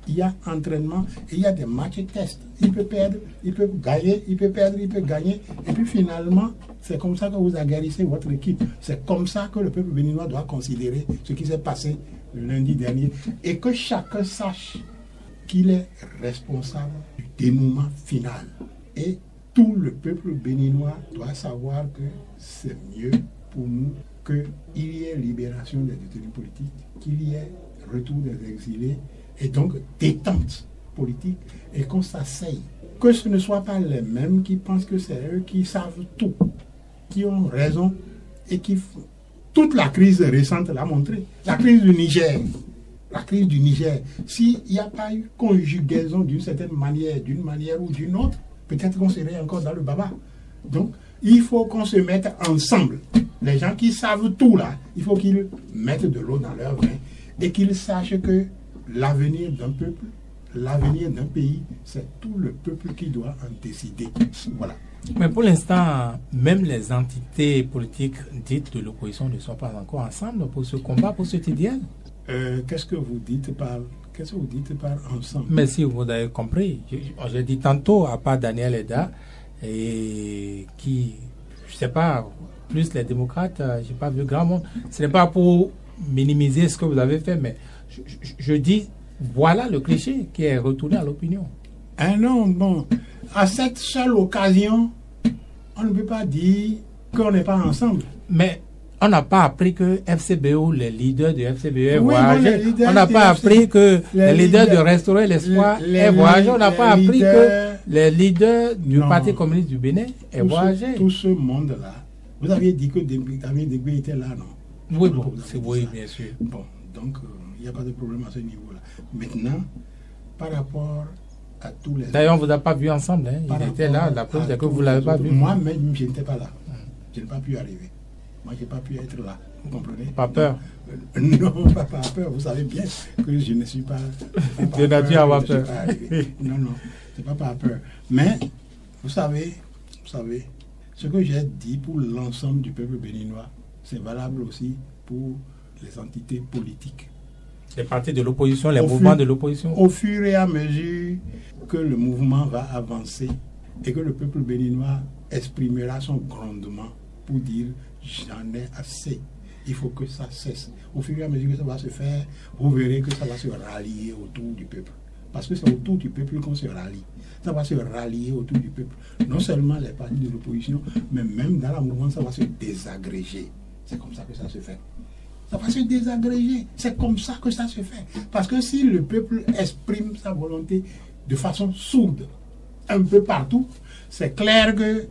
il y a entraînement et il y a des matchs tests. Il peut perdre, il peut gagner, il peut perdre, il peut gagner. Et puis finalement, c'est comme ça que vous aguerrissez votre équipe. C'est comme ça que le peuple béninois doit considérer ce qui s'est passé le lundi dernier. Et que chacun sache qu'il est responsable du dénouement final. Et tout le peuple béninois doit savoir que c'est mieux pour nous qu'il y ait libération des détenus politiques, qu'il y ait retour des exilés, et donc détente politique, et qu'on s'asseye. Que ce ne soit pas les mêmes qui pensent que c'est eux qui savent tout, qui ont raison, et qui... Toute la crise récente l'a montré. La crise du Niger, s'il n'y a pas eu conjugaison d'une certaine manière, d'une manière ou d'une autre, peut-être qu'on serait encore dans le baba. Donc, il faut qu'on se mette ensemble. Les gens qui savent tout là, il faut qu'ils mettent de l'eau dans leur vin et qu'ils sachent que l'avenir d'un peuple, l'avenir d'un pays, c'est tout le peuple qui doit en décider. Voilà. Mais pour l'instant, même les entités politiques dites de l'opposition ne sont pas encore ensemble pour ce combat, pour cet idéal. Qu'est-ce que vous dites par ensemble? Mais si vous avez compris, j'ai dit tantôt, à part Daniel Eda, et qui, je ne sais pas, plus les démocrates, je n'ai pas vu grand monde. Ce n'est pas pour minimiser ce que vous avez fait, mais je dis, voilà le cliché qui est retourné à l'opinion. Ah non, bon, à cette seule occasion, on ne peut pas dire qu'on n'est pas ensemble. Mais on n'a pas appris que FCBO, les leaders de FCBO aient Oui, voyagé. On n'a pas appris que les leaders de Restaurer l'Espoir aient voyagé. On n'a pas appris que les leaders du Parti communiste du Bénin aient voyagé. Tout ce monde-là, vous aviez dit que Damien Dégbé était là, non? Oui, bon, oui, bien sûr. Bon, donc il n'y a pas de problème à ce niveau-là. Maintenant, par rapport à tous les... D'ailleurs, on ne vous a pas vu ensemble. Hein. Il était là, la preuve c'est que vous ne l'avez pas vu. Moi-même, je n'étais pas là. Je n'ai pas pu arriver. Moi, je n'ai pas pu être là. Vous comprenez? Pas peur? Non, pas par peur. Vous savez bien que je ne suis pas... De nature à avoir peur. Non, c'est pas par peur. Mais, vous savez, ce que j'ai dit pour l'ensemble du peuple béninois, c'est valable aussi pour les entités politiques. Les partis de l'opposition, les mouvements de l'opposition. Au fur et à mesure que le mouvement va avancer et que le peuple béninois exprimera son grondement pour dire j'en ai assez, il faut que ça cesse. Au fur et à mesure que ça va se faire, vous verrez que ça va se rallier autour du peuple. Parce que c'est autour du peuple qu'on se rallie. Ça va se rallier autour du peuple. Non seulement les partis de l'opposition, mais même dans la mouvement, ça va se désagréger. C'est comme ça que ça se fait. Ça va se désagréger. C'est comme ça que ça se fait. Parce que si le peuple exprime sa volonté de façon sourde, un peu partout, c'est clair que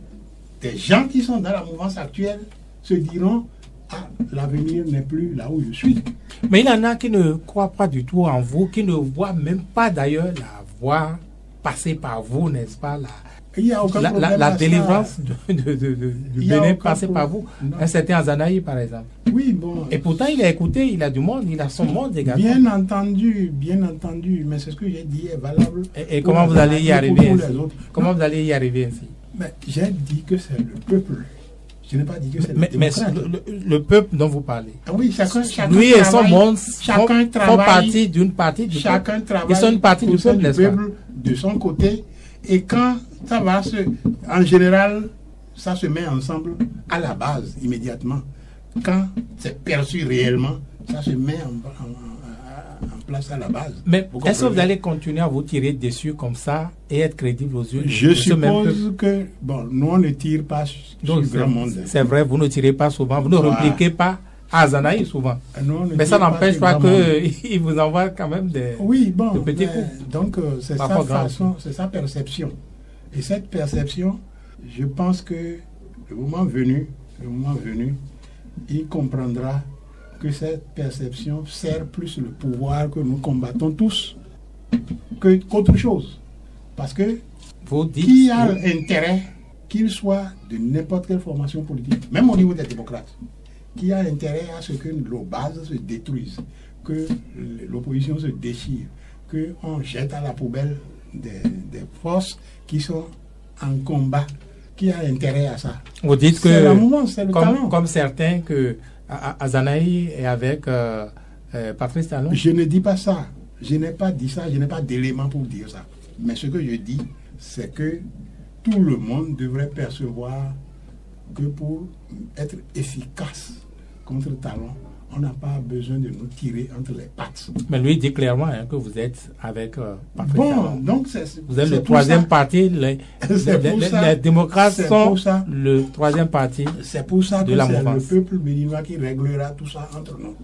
des gens qui sont dans la mouvance actuelle se diront « Ah, l'avenir n'est plus là où je suis ». Mais il y en a qui ne croient pas du tout en vous, qui ne voient même pas d'ailleurs la voie passer par vous, n'est-ce pas, la délivrance du Bénin passer par vous. Non. Un certain Azanaï, par exemple. Oui, bon. Et pourtant, il a écouté, il a du monde, il a son monde également. Bien entendu, mais c'est ce que j'ai dit est valable. Et comment vous allez y arriver ainsi? Comment vous allez y arriver ainsi? Mais j'ai dit que c'est le peuple. Je n'ai pas dit que c'est le démocrate. Mais le peuple dont vous parlez. Ah oui, chacun lui et son monde font partie d'une partie du peuple. Chacun travaille. Ils sont une partie du peuple, n'est-ce pas? De son côté. Et quand ça va en général, ça se met ensemble à la base immédiatement. Quand c'est perçu réellement, ça se met en place à la base. Mais est-ce que vous allez continuer à vous tirer dessus comme ça et être crédible aux yeux Je suppose que, bon, nous on ne tire pas sur le grand monde. C'est vrai, vous ne tirez pas souvent, vous ne répliquez pas à Zanaï souvent. Mais ça n'empêche pas qu'il vous envoie quand même des petits coups. Donc c'est sa façon, c'est sa perception. Et cette perception, je pense que le moment venu, il comprendra que cette perception sert plus le pouvoir que nous combattons tous qu'autre chose. Parce que qui a intérêt, qu'il soit de n'importe quelle formation politique, même au niveau des démocrates, qui a intérêt à ce que nos bases se détruisent, que l'opposition se déchire, qu'on jette à la poubelle des forces qui sont en combat, qui a intérêt à ça. Vous dites que, la mouvance, c'est le talent. Comme certains, que Azanaï est avec Patrice Talon. Je ne dis pas ça. Je n'ai pas dit ça, je n'ai pas d'éléments pour dire ça. Mais ce que je dis, c'est que tout le monde devrait percevoir que pour être efficace contre Talon, on n'a pas besoin de nous tirer entre les pattes. Mais lui dit clairement que vous êtes avec Patrick Talon. Donc vous êtes le troisième parti. Les démocrates sont le troisième parti. C'est pour ça que c'est le peuple béninois qui réglera tout ça entre nous.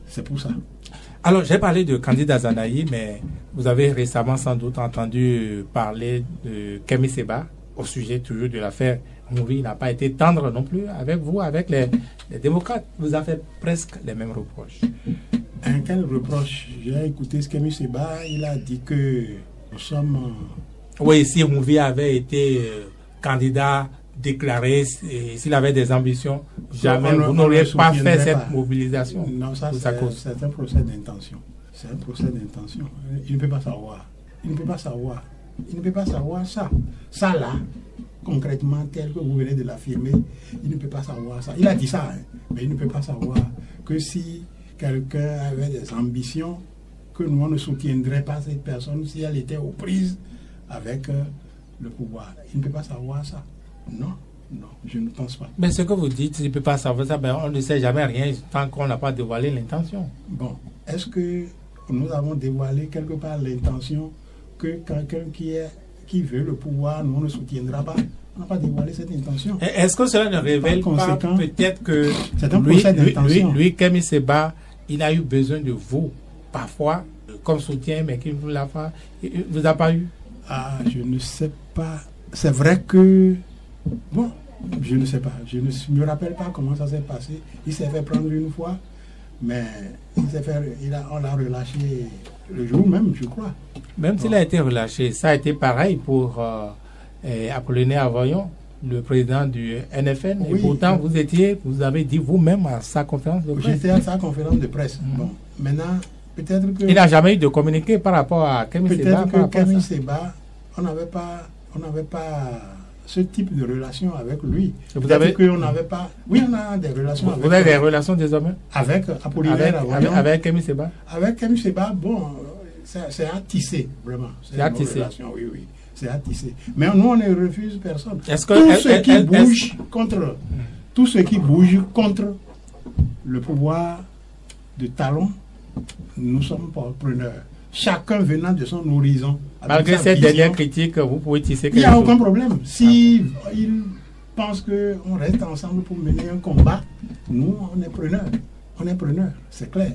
C'est pour ça. Alors, j'ai parlé de Candide Azanahi, mais vous avez récemment sans doute entendu parler de Kémy Séba au sujet toujours de l'affaire Mouvi. Il n'a pas été tendre non plus avec vous, avec les démocrates. Vous avez fait presque les mêmes reproches. Quel reproche? J'ai écouté ce Kémy Séba, il a dit que nous sommes... Oui, si Mouvi avait été candidat déclaré, s'il avait des ambitions, jamais vous n'auriez pas fait cette mobilisation. Non, ça c'est un procès d'intention. C'est un procès d'intention. Il ne peut pas savoir. Il ne peut pas savoir. Il ne peut pas savoir ça. Ça là, concrètement, tel que vous venez de l'affirmer, il ne peut pas savoir ça. Il a dit ça, hein, mais il ne peut pas savoir que si quelqu'un avait des ambitions, que nous on ne soutiendrait pas cette personne si elle était aux prises avec le pouvoir. Il ne peut pas savoir ça. Non, je ne pense pas. Mais ce que vous dites, il ne peut pas savoir ça, on ne sait jamais rien tant qu'on n'a pas dévoilé l'intention. Bon, est-ce que nous avons dévoilé quelque part l'intention que quelqu'un qui veut le pouvoir, nous on ne soutiendra pas? On n'a pas dévoilé cette intention. Est-ce que cela ne révèle pas peut-être que c'est un procès d'intention. Lui, Kémy Séba, il a eu besoin de vous, parfois, comme soutien, mais qu'il ne vous l'a pas. Il ne vous a pas eu? Ah, je ne sais pas. C'est vrai que... Bon, je ne sais pas. Je ne me rappelle pas comment ça s'est passé. Il s'est fait prendre une fois, mais on l'a relâché le jour même, je crois. Même s'il a été relâché, ça a été pareil pour Apollinaire Voyon, le président du NFN. Oui, et pourtant, vous avez dit vous-même à sa conférence de presse. J'étais à sa conférence de presse. Bon, maintenant, peut-être que... Il n'a jamais eu de communiqué par rapport à Kémy Séba. Peut-être que Kémy Séba, on n'avait pas ce type de relation avec lui. On n'avait pas... Oui, on a des relations avec... Vous avez des relations désormais? Avec Apollinaire Voyon. Avec Kémy Séba? Avec Kémy Séba, bon, c'est à tisser, vraiment. C'est à tisser. Oui. C'est à tisser. Mais nous, on ne refuse personne. Tous ceux qui bougent contre le pouvoir de Talon, nous sommes preneurs. Chacun venant de son horizon. Malgré cette dernière critique, vous pouvez tisser quelque chose. Il n'y a aucun problème. Si ils pensent qu'on reste ensemble pour mener un combat, nous, on est preneurs. On est preneurs, c'est clair.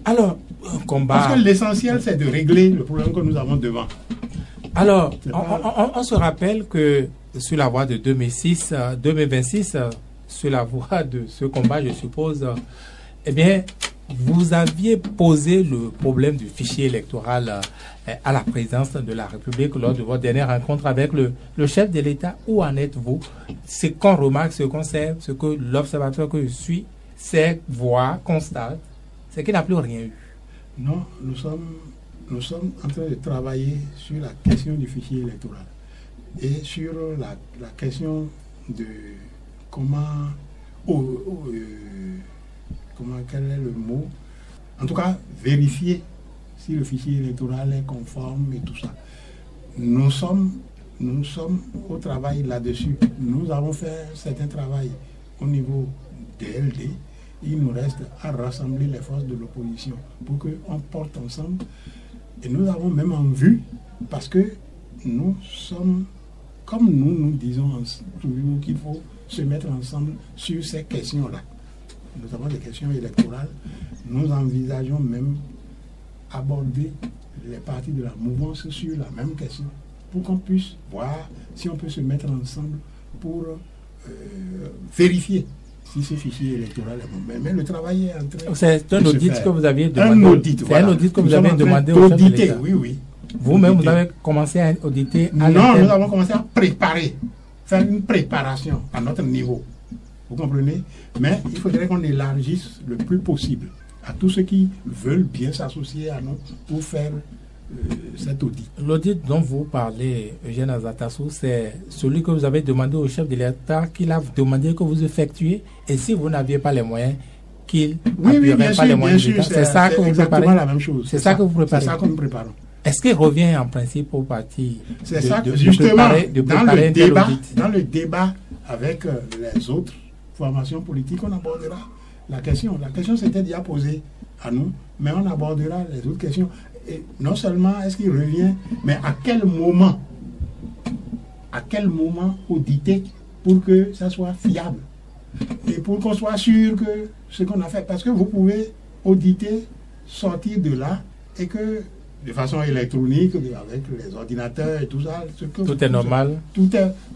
Alors, un combat... Parce que l'essentiel, c'est de régler le problème que nous avons devant. Alors, on se rappelle que sur la voie de 2026, sur la voie de ce combat, je suppose, eh bien, vous aviez posé le problème du fichier électoral à la présidence de la République lors de votre dernière rencontre avec le chef de l'État. Où en êtes-vous? Ce qu'on remarque, ce qu'on sait, ce que l'observateur que je suis, c'est voir, constate, c'est qu'il n'a plus rien eu. Non, nous sommes en train de travailler sur la question du fichier électoral et sur la question de quel est le mot, en tout cas vérifier si le fichier électoral est conforme et tout ça. Nous sommes au travail là-dessus. Nous avons fait un certain travail au niveau des LD. Il nous reste à rassembler les forces de l'opposition pour qu'on porte ensemble. Et nous avons même en vue, parce que nous sommes, comme nous disons toujours qu'il faut se mettre ensemble sur ces questions-là, notamment les questions électorales. Nous envisageons même aborder les partis de la mouvance sur la même question, pour qu'on puisse voir si on peut se mettre ensemble pour vérifier si ce fichier électoral est bon. Mais le travail est en train de C'est un audit que vous aviez demandé. Un audit, voilà. Un audit que vous avez demandé au chef de l'État. Oui. Vous-même, vous avez commencé à auditer à Non, nous avons commencé à préparer, faire une préparation à notre niveau. Vous comprenez? Mais il faudrait qu'on élargisse le plus possible à tous ceux qui veulent bien s'associer à nous pour faire cet audit. L'audit dont vous parlez, Eugène Azatassou, c'est celui que vous avez demandé au chef de l'État, qu'il a demandé que vous effectuiez. Et si vous n'aviez pas les moyens, qu'il Oui, n'appuierait bien pas sûr, les moyens bien d'État. sûr, C'est ça que vous exactement préparez. la même chose. C'est ça que vous préparez. C'est ça que nous préparons. Est-ce qu'il revient en principe au parti C'est ça que justement, de préparer un tel audit? dans le débat avec les autres formations politiques, on abordera la question. La question s'était déjà posée à nous, mais on abordera les autres questions. Et non seulement est-ce qu'il revient, mais à quel moment auditer pour que ça soit fiable et pour qu'on soit sûr que ce qu'on a fait, parce que vous pouvez auditer, sortir de là et que de façon électronique, avec les ordinateurs et tout ça, tout est normal.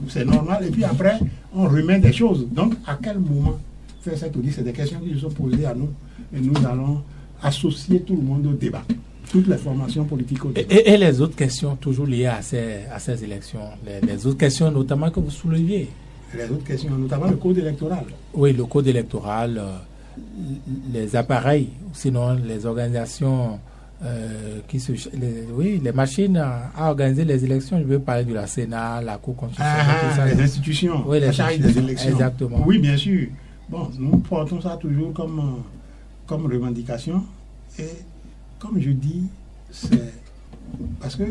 C'est normal, et puis après on remet des choses. Donc à quel moment faire cette audit? C'est des questions qui se sont posées à nous, et nous allons associer tout le monde au débat, toutes les formations politiques au débat. Et les autres questions toujours liées à ces élections, les autres questions notamment que vous souleviez? Les autres questions, notamment le code électoral. Oui, le code électoral, les appareils, sinon les organisations les machines à organiser les élections. Je veux parler de la Sénat, la Cour constitutionnelle, les institutions, oui, la charge des élections. Exactement. Oui, bien sûr. Bon, nous portons ça toujours comme revendication. Et comme je dis, c'est parce que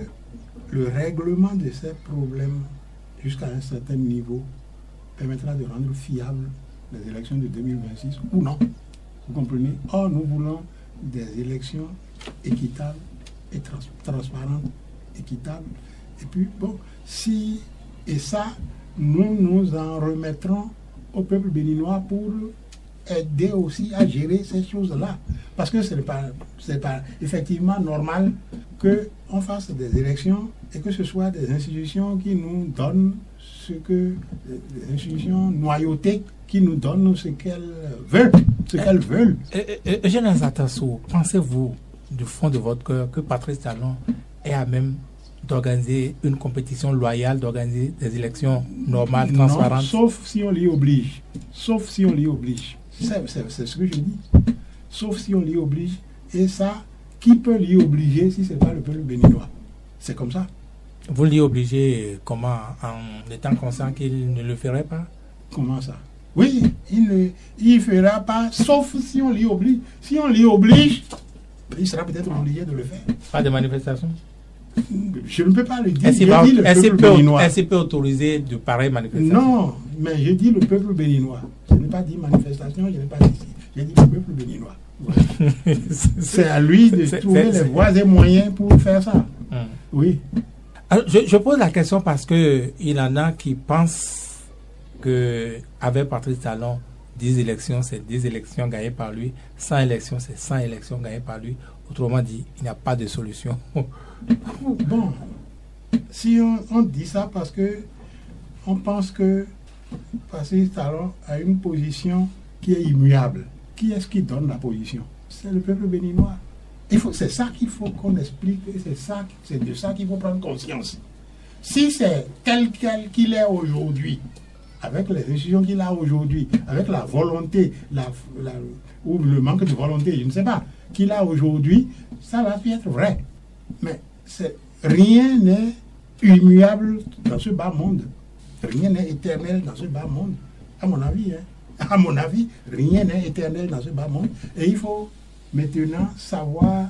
le règlement de ces problèmes jusqu'à un certain niveau permettra de rendre fiables les élections de 2026 ou non. Vous comprenez? Or, nous voulons des élections équitables et transparentes, équitables. Et puis, bon, et ça, nous en remettrons au peuple béninois pour aider aussi à gérer ces choses-là. Parce que ce n'est pas effectivement normal qu'on fasse des élections et que ce soit des institutions qui nous donnent des institutions noyautées qui nous donnent ce qu'elles veulent. Eugène Atasso, pensez-vous du fond de votre cœur que Patrice Talon est à même d'organiser une compétition loyale, d'organiser des élections normales, transparentes? Non, sauf si on l'y oblige. Sauf si on l'y oblige. C'est ce que je dis. Sauf si on l'y oblige. Et ça, qui peut l'y obliger si ce n'est pas le peuple béninois? C'est comme ça. Vous l'y obligez comment? En étant conscient qu'il ne le ferait pas? Comment ça? Oui, il ne fera pas, sauf si on l'y oblige. Si on l'y oblige, il sera peut-être obligé de le faire. Pas de manifestation? Je ne peux pas le dire. Est-ce qu'il peut autoriser de pareilles manifestations? Non, mais je dis le peuple béninois. Je n'ai pas dit manifestation, je n'ai pas dit ici. J'ai dit le peuple béninois. Ouais. C'est à lui de trouver les voies et moyens pour faire ça. Oui. Alors, je pose la question parce qu'il y en a qui pensent qu'avec Patrice Talon, 10 élections, c'est 10 élections gagnées par lui. 100 élections, c'est 100 élections gagnées par lui. Autrement dit, il n'y a pas de solution. Bon, si on dit ça parce que on pense que Patrice Talon a une position qui est immuable. Qui est-ce qui donne la position? C'est le peuple béninois. C'est ça qu'il faut qu'on explique, et c'est de ça qu'il faut prendre conscience. Si c'est tel qu'il est aujourd'hui, avec les décisions qu'il a aujourd'hui, avec la volonté, ou le manque de volonté, je ne sais pas, qu'il a aujourd'hui, ça va être vrai. Mais rien n'est immuable dans ce bas monde. Rien n'est éternel dans ce bas monde. À mon avis, rien n'est éternel dans ce bas monde. Et il faut maintenant savoir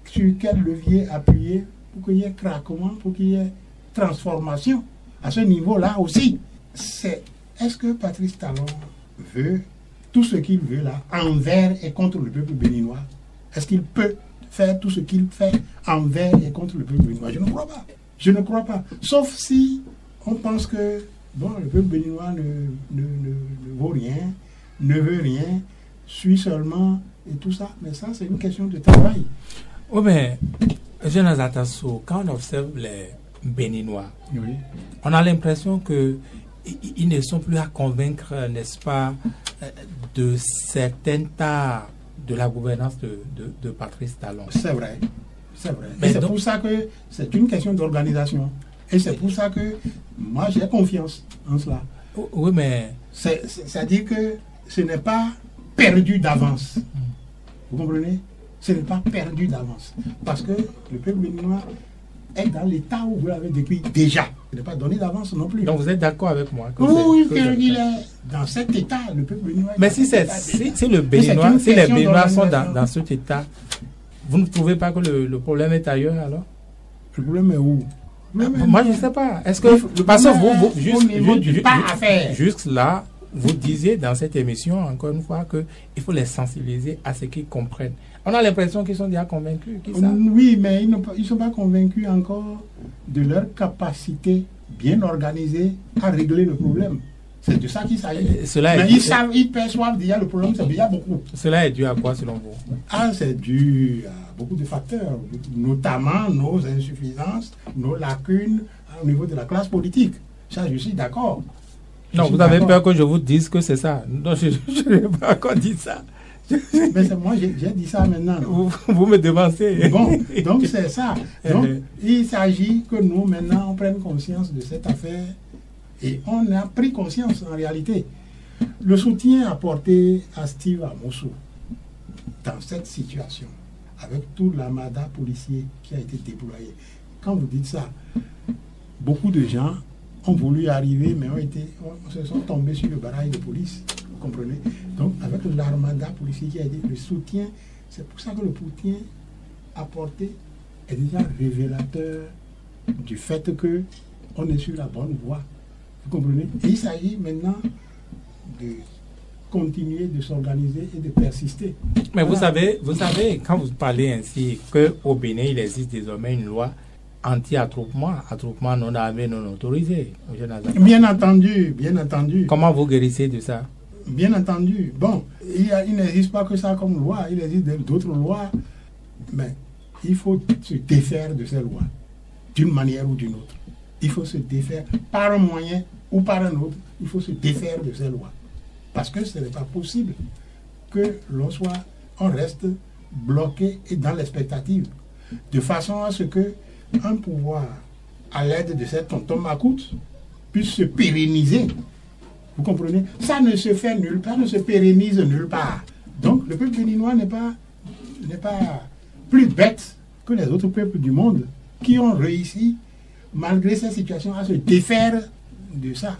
sur quel levier appuyer pour qu'il y ait craquement, pour qu'il y ait transformation. À ce niveau-là aussi, est-ce que Patrice Talon veut tout ce qu'il veut là, envers et contre le peuple béninois? Est-ce qu'il peut faire tout ce qu'il fait envers et contre le peuple béninois? Je ne crois pas. Je ne crois pas. Sauf si on pense que bon, le peuple béninois ne vaut rien, ne veut rien, suit seulement et tout ça. Mais ça, c'est une question de travail. Oui, mais Eugène Atasso, quand on observe les Béninois, oui, on a l'impression qu'ils ne sont plus à convaincre, n'est-ce pas, de certaines tares de la gouvernance de Patrice Talon. C'est vrai. C'est vrai. Mais c'est pour ça que c'est une question d'organisation. Et c'est pour ça que moi, j'ai confiance en cela. Oui, mais... C'est-à-dire que ce n'est pas perdu d'avance. Vous comprenez? Ce n'est pas perdu d'avance. Parce que le peuple béninois être dans l'état où vous l'avez décrit déjà. Il n'est pas donné d'avance non plus. Donc vous êtes d'accord avec moi que oui, qu'il est dans cet état, le peuple béninois. Mais si le Béninois, si les Béninois sont dans cet état, vous ne trouvez pas que le problème est ailleurs alors? Le problème est où? Moi je ne sais pas. Est-ce que parce que juste là, vous disiez dans cette émission encore une fois qu'il faut les sensibiliser à ce qu'ils comprennent. On a l'impression qu'ils sont déjà convaincus. Oui, mais ils ne sont pas convaincus encore de leur capacité bien organisée à régler le problème. C'est de ça qu'il s'agit. Mais ils perçoivent déjà le problème, c'est déjà beaucoup. Cela est dû à quoi selon vous? C'est dû à beaucoup de facteurs, notamment nos insuffisances, nos lacunes au niveau de la classe politique. Ça, je suis d'accord. Non, vous avez peur que je vous dise que c'est ça. Non, je n'ai pas encore dit ça. Mais c'est moi, j'ai dit ça maintenant. Vous me devancez. Bon, donc c'est ça. Donc, il s'agit que nous, maintenant, on prenne conscience de cette affaire. Et on a pris conscience, en réalité. Le soutien apporté à Steve Amossou dans cette situation, avec tout l'armada policier qui a été déployé. Quand vous dites ça, beaucoup de gens ont voulu arriver, mais se sont tombés sur le barrage de police. Vous comprenez? Donc, avec l'armada policier qui a été le soutien, c'est pour ça que le soutien apporté est déjà révélateur du fait qu'on est sur la bonne voie. Vous comprenez? Et il s'agit maintenant de continuer de s'organiser et de persister. Mais voilà. vous savez, quand vous parlez ainsi, qu'au Bénin, il existe désormais une loi anti-attroupement non armé, non autorisé. Bien entendu, bien entendu. Comment vous guérissez de ça? Bien entendu. Bon, il n'existe pas que ça comme loi, il existe d'autres lois, mais il faut se défaire de ces lois, d'une manière ou d'une autre. Il faut se défaire par un moyen ou par un autre, il faut se défaire de ces lois. Parce que ce n'est pas possible que on reste bloqué et dans l'expectative, de façon à ce que un pouvoir, à l'aide de cette tonton Macoute, puisse se pérenniser. Vous comprenez? Ça ne se fait nulle part, ne se pérennise nulle part. Donc le peuple béninois n'est pas plus bête que les autres peuples du monde qui ont réussi, malgré cette situation, à se défaire de ça.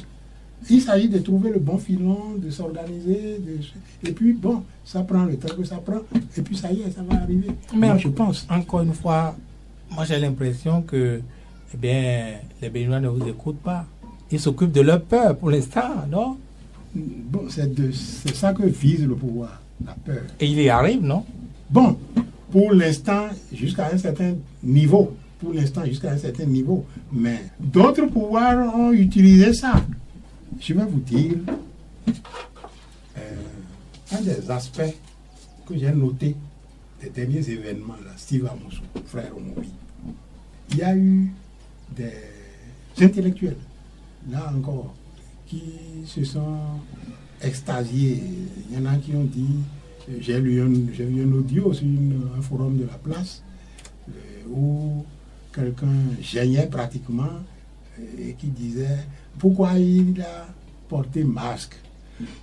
Il s'agit de trouver le bon filon, de s'organiser, et puis bon, ça prend le temps que ça prend, et puis ça y est, ça va arriver. Mais moi, je pense, encore une fois, moi j'ai l'impression que les Béninois ne vous écoutent pas. Ils s'occupent de leur peur pour l'instant, non? Bon, c'est ça que vise le pouvoir, la peur. Et il y arrive, non? Bon, pour l'instant, jusqu'à un certain niveau. Mais d'autres pouvoirs ont utilisé ça. Je vais vous dire un des aspects que j'ai noté des derniers événements, là, Steve Amossou, frère Omobi. Il y a eu des intellectuels, là encore, qui se sont extasiés. Il y en a qui ont dit, j'ai vu un audio sur un forum de la place où quelqu'un gênait pratiquement et qui disait pourquoi il a porté masque,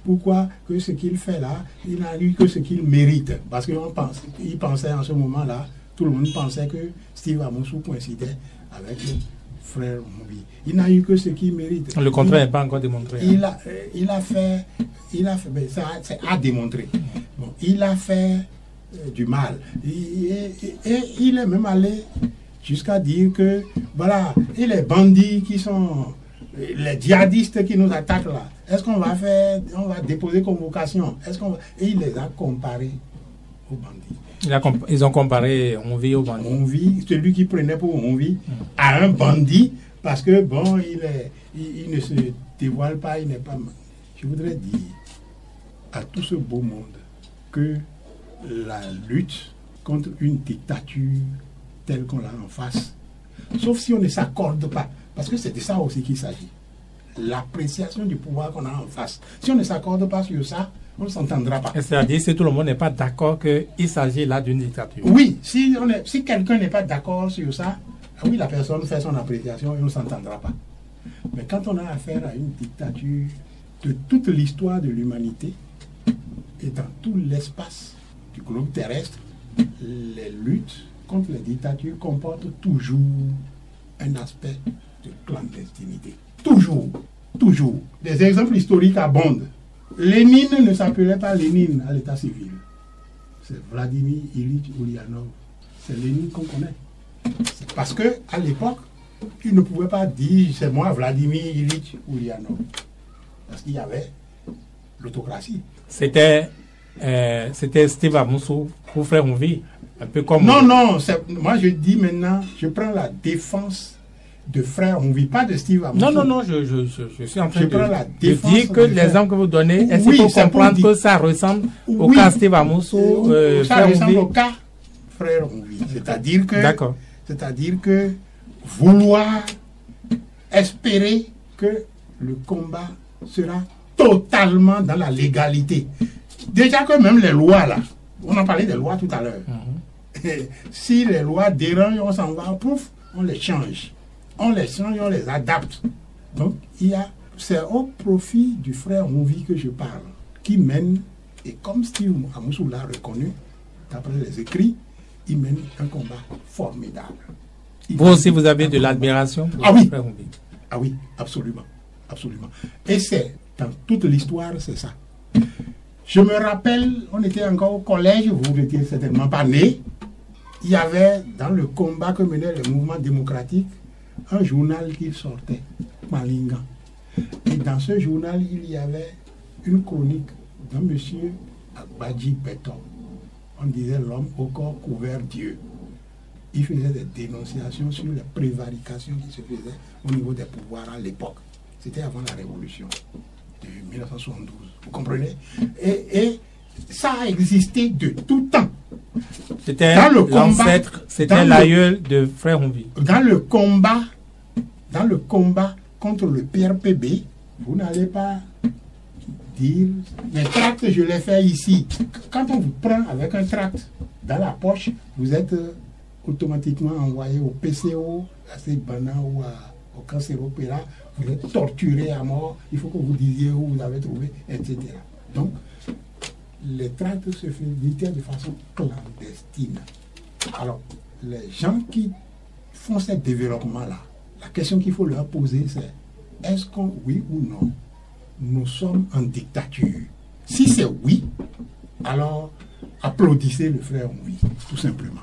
pourquoi que ce qu'il fait là, il n'a eu que ce qu'il mérite. Parce qu'il pensait en ce moment-là, tout le monde pensait que Steve Amossou coïncidait avec le frère Omobi. Il n'a eu que ce qu'il mérite. Le contraire n'est pas encore démontré. Il a fait, mais ça c'est à démontrer. Bon, il a fait du mal. Et il est même allé jusqu'à dire que, voilà, et les bandits qui sont, les djihadistes qui nous attaquent là, est-ce qu'on va déposer convocation? Et il les a comparés aux bandits. Ils ont comparé Onvi au bandit. Onvi, celui qui prenait pour Onvi, à un bandit, parce que, bon, il ne se dévoile pas, il n'est pas... Je voudrais dire à tout ce beau monde que la lutte contre une dictature telle qu'on l'a en face, sauf si on ne s'accorde pas, parce que c'est de ça aussi qu'il s'agit, l'appréciation du pouvoir qu'on a en face. Si on ne s'accorde pas sur ça, on ne s'entendra pas. C'est-à-dire si tout le monde n'est pas d'accord qu'il s'agit là d'une dictature. Oui, si quelqu'un n'est pas d'accord sur ça, oui, la personne fait son appréciation et on ne s'entendra pas. Mais quand on a affaire à une dictature de toute l'histoire de l'humanité et dans tout l'espace du globe terrestre, les luttes contre les dictatures comportent toujours un aspect de clandestinité. Toujours, toujours. Des exemples historiques abondent. Lénine ne s'appelait pas Lénine à l'état civil. C'est Vladimir Ilyich Ulyanov. C'est Lénine qu'on connaît. C'est parce qu'à l'époque, il ne pouvait pas dire c'est moi Vladimir Ilyich Ulyanov. Parce qu'il y avait l'autocratie. C'était Steve Amoussou pour Frère Ouvy, un peu comme... Non, moi je dis maintenant, je prends la défense de Frère Ouvy, pas de Steve Amoussou. Non, je suis en train de dire que l'exemple que vous donnez, est-ce qu'il faut comprendre que ça ressemble au cas Steve Amoussou, ça ressemble au cas Frère Ouvy. C'est-à-dire que vouloir espérer que le combat sera totalement dans la légalité. Déjà que même les lois là, on en parlait des lois tout à l'heure. Si les lois dérangent, on s'en va, pouf, on les change. On les change, on les adapte. Donc, c'est au profit du Frère Ouvy que je parle, qui mène, et comme Steve Amoussou l'a reconnu, d'après les écrits, il mène un combat formidable. Vous aussi, vous avez de l'admiration pour le Frère Ouvy. Ah oui, absolument. Absolument. Et c'est, dans toute l'histoire, c'est ça. Je me rappelle, on était encore au collège, vous n'étiez certainement pas né. Il y avait, dans le combat que menait le mouvement démocratique, un journal qui sortait, Malinga. Et dans ce journal, il y avait une chronique d'un monsieur Badji Beton. On disait l'homme au corps couvert Dieu. Il faisait des dénonciations sur les prévarications qui se faisaient au niveau des pouvoirs à l'époque. C'était avant la révolution de 1972. Vous comprenez? Et ça a existé de tout temps. C'était l'ancêtre, c'était l'aïeul de Frère Ouvy. Dans le combat contre le PRPB, vous n'allez pas dire les tracts, je les fais ici. Quand on vous prend avec un tract dans la poche, vous êtes automatiquement envoyé au PCO, à Seibana ou au Cancéropéra, vous êtes torturé à mort, il faut que vous disiez où vous avez trouvé, etc. Donc, les tracts se faisaient de façon clandestine. Alors, les gens qui font ce développement-là, la question qu'il faut leur poser, c'est est-ce qu'on, oui ou non, nous sommes en dictature? Si c'est oui, alors applaudissez le Frère Ouvy, tout simplement.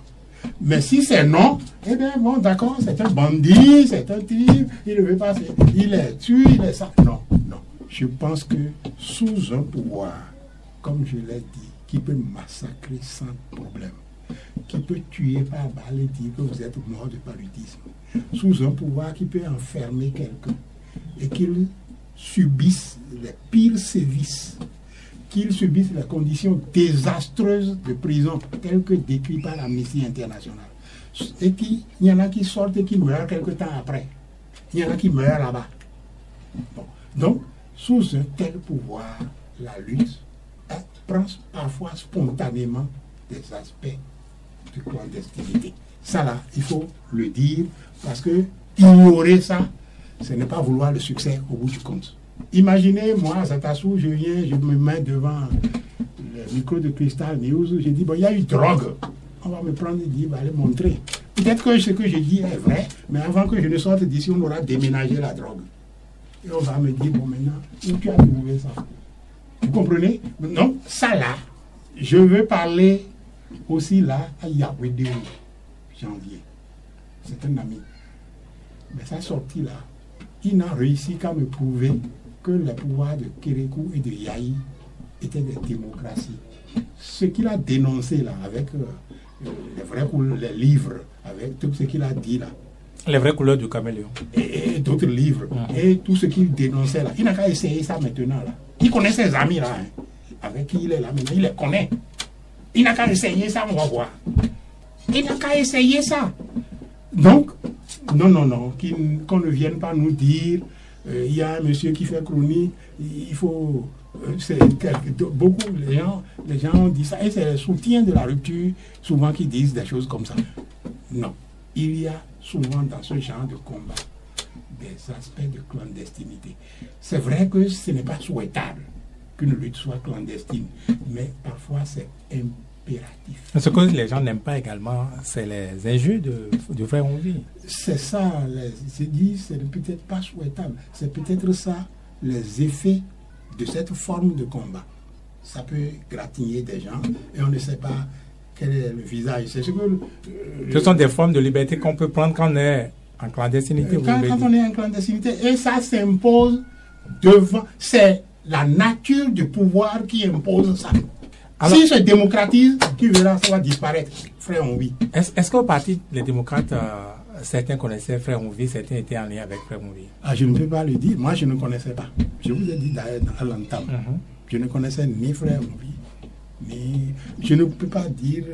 Mais si c'est non, eh bien bon, d'accord, c'est un bandit, c'est un type, il ne veut pas, il est tué, il est ça. Non, non. Je pense que sous un pouvoir, comme je l'ai dit, qui peut massacrer sans problème, qui peut tuer par balle et dire que vous êtes mort de paludisme, sous un pouvoir qui peut enfermer quelqu'un et qu'il subisse les pires sévices, qu'ils subissent les conditions désastreuses de prison telles que décrites par l'Amnesty International. Et qu'il y en a qui sortent et qui meurent quelque temps après. Il y en a qui meurent là-bas. Bon. Donc, sous un tel pouvoir, la lutte prend parfois spontanément des aspects de clandestinité. Ça là, il faut le dire, parce que ignorer ça, ce n'est pas vouloir le succès au bout du compte. Imaginez, moi, à Zatassou, je viens, je me mets devant le micro de Crystal News, je dis, bon, il y a eu drogue. On va me prendre et dire, va aller montrer. Peut-être que ce que je dis est vrai, mais avant que je ne sorte d'ici, on aura déménagé la drogue. Et on va me dire, bon, maintenant, où tu as trouvé ça? Vous comprenez? Donc, ça là, je veux parler aussi là à Yahweh janvier. C'est un ami. Mais sa sortie là, il n'a réussi qu'à me prouver que les pouvoirs de Kérékou et de Yahi étaient des démocraties. Ce qu'il a dénoncé là, avec les livres, avec tout ce qu'il a dit là. Les vraies couleurs du caméléon. Et d'autres livres. Et tout ce qu'il dénonçait là. Il n'a qu'à essayer ça maintenant là. Il connaît ses amis là, hein, avec qui il est là maintenant, il les connaît. Il n'a qu'à essayer ça, on va voir. Il n'a qu'à essayer ça. Donc, non, qu'on ne vienne pas nous dire, il y a un monsieur qui fait chronique, il faut... beaucoup, les gens ont dit ça, et c'est le soutien de la rupture, souvent qui disent des choses comme ça. Non, il y a souvent dans ce genre de combat des aspects de clandestinité. C'est vrai que ce n'est pas souhaitable qu'une lutte soit clandestine, mais parfois c'est impératif. Ce que les gens n'aiment pas également, c'est les injures du frère Onvi. C'est ça, je dis, c'est peut-être pas souhaitable. C'est peut-être ça, les effets de cette forme de combat. Ça peut gratigner des gens et on ne sait pas quel est le visage. Ce sont des formes de liberté qu'on peut prendre quand on est en clandestinité. Quand on est en clandestinité, et ça s'impose devant. C'est la nature du pouvoir qui impose ça. Alors, si se démocratise, tu verras, ça va disparaître, frère Onvi. Est-ce qu'au parti, les démocrates, certains connaissaient frère Onvi, certains étaient en lien avec frère Onvi? Je ne peux pas le dire. Moi, je ne connaissais pas. Je vous ai dit d'ailleurs à l'entame. Je ne connaissais ni frère Onvi, ni. Je ne peux pas dire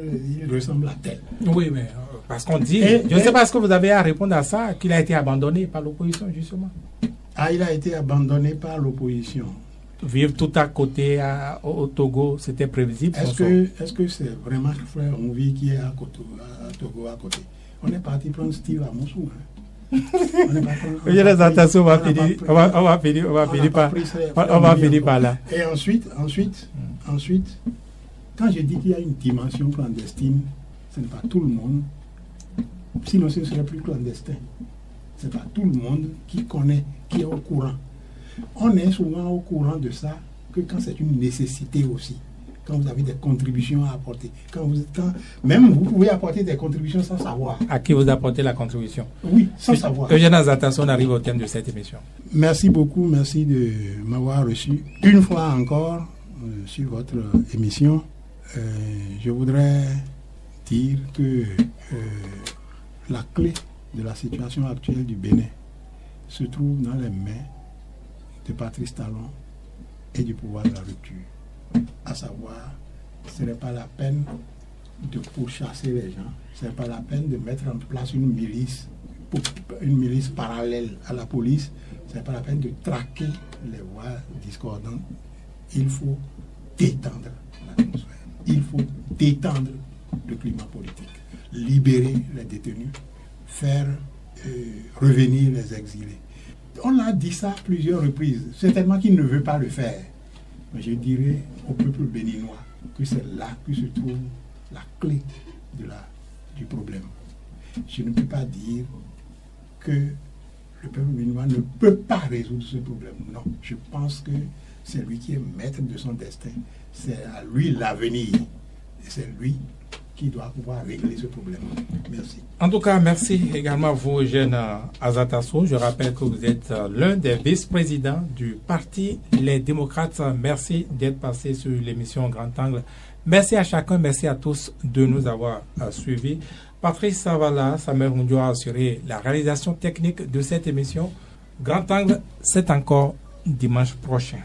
il ressemble à tel. Oui, mais parce qu'on dit. Je ne sais pas ce que vous avez à répondre à ça, qu'il a été abandonné par l'opposition, justement. Il a été abandonné par l'opposition. Vivre tout à côté au Togo, c'était prévisible. Est-ce que c'est vraiment frère Onvi qui est à Togo à côté? On est parti prendre Steve à Moussou. On va finir par là. Et ensuite, quand je dis qu'il y a une dimension clandestine, ce n'est pas tout le monde. Sinon, ce ne serait plus clandestin. Ce n'est pas tout le monde qui connaît, qui est au courant. On est souvent au courant de ça que quand c'est une nécessité aussi. Quand vous avez des contributions à apporter. Même vous pouvez apporter des contributions sans savoir. À qui vous apportez la contribution? Oui, sans savoir. Eugène Azatasso, on arrive au thème de cette émission. Merci beaucoup, merci de m'avoir reçu une fois encore sur votre émission. Je voudrais dire que la clé de la situation actuelle du Bénin se trouve dans les mains de Patrice Talon et du pouvoir de la rupture. À savoir, ce n'est pas la peine de pourchasser les gens, ce n'est pas la peine de mettre en place une milice parallèle à la police, ce n'est pas la peine de traquer les voix discordantes. Il faut détendre l'atmosphère, il faut détendre le climat politique, libérer les détenus, faire revenir les exilés. On a dit ça plusieurs reprises, certainement qu'il ne veut pas le faire. Mais je dirais au peuple béninois que c'est là que se trouve la clé du problème. Je ne peux pas dire que le peuple béninois ne peut pas résoudre ce problème. Non, je pense que c'est lui qui est maître de son destin. C'est à lui l'avenir. Et c'est lui qui doit pouvoir régler ce problème. Merci. En tout cas, merci également à vous, Eugène Azatasso. Je rappelle que vous êtes l'un des vice-présidents du parti Les Démocrates. Merci d'être passé sur l'émission Grand Angle. Merci à chacun, merci à tous de nous avoir suivis. Patrice Savala, Samuel Rundio a assuré la réalisation technique de cette émission. Grand Angle, c'est encore dimanche prochain.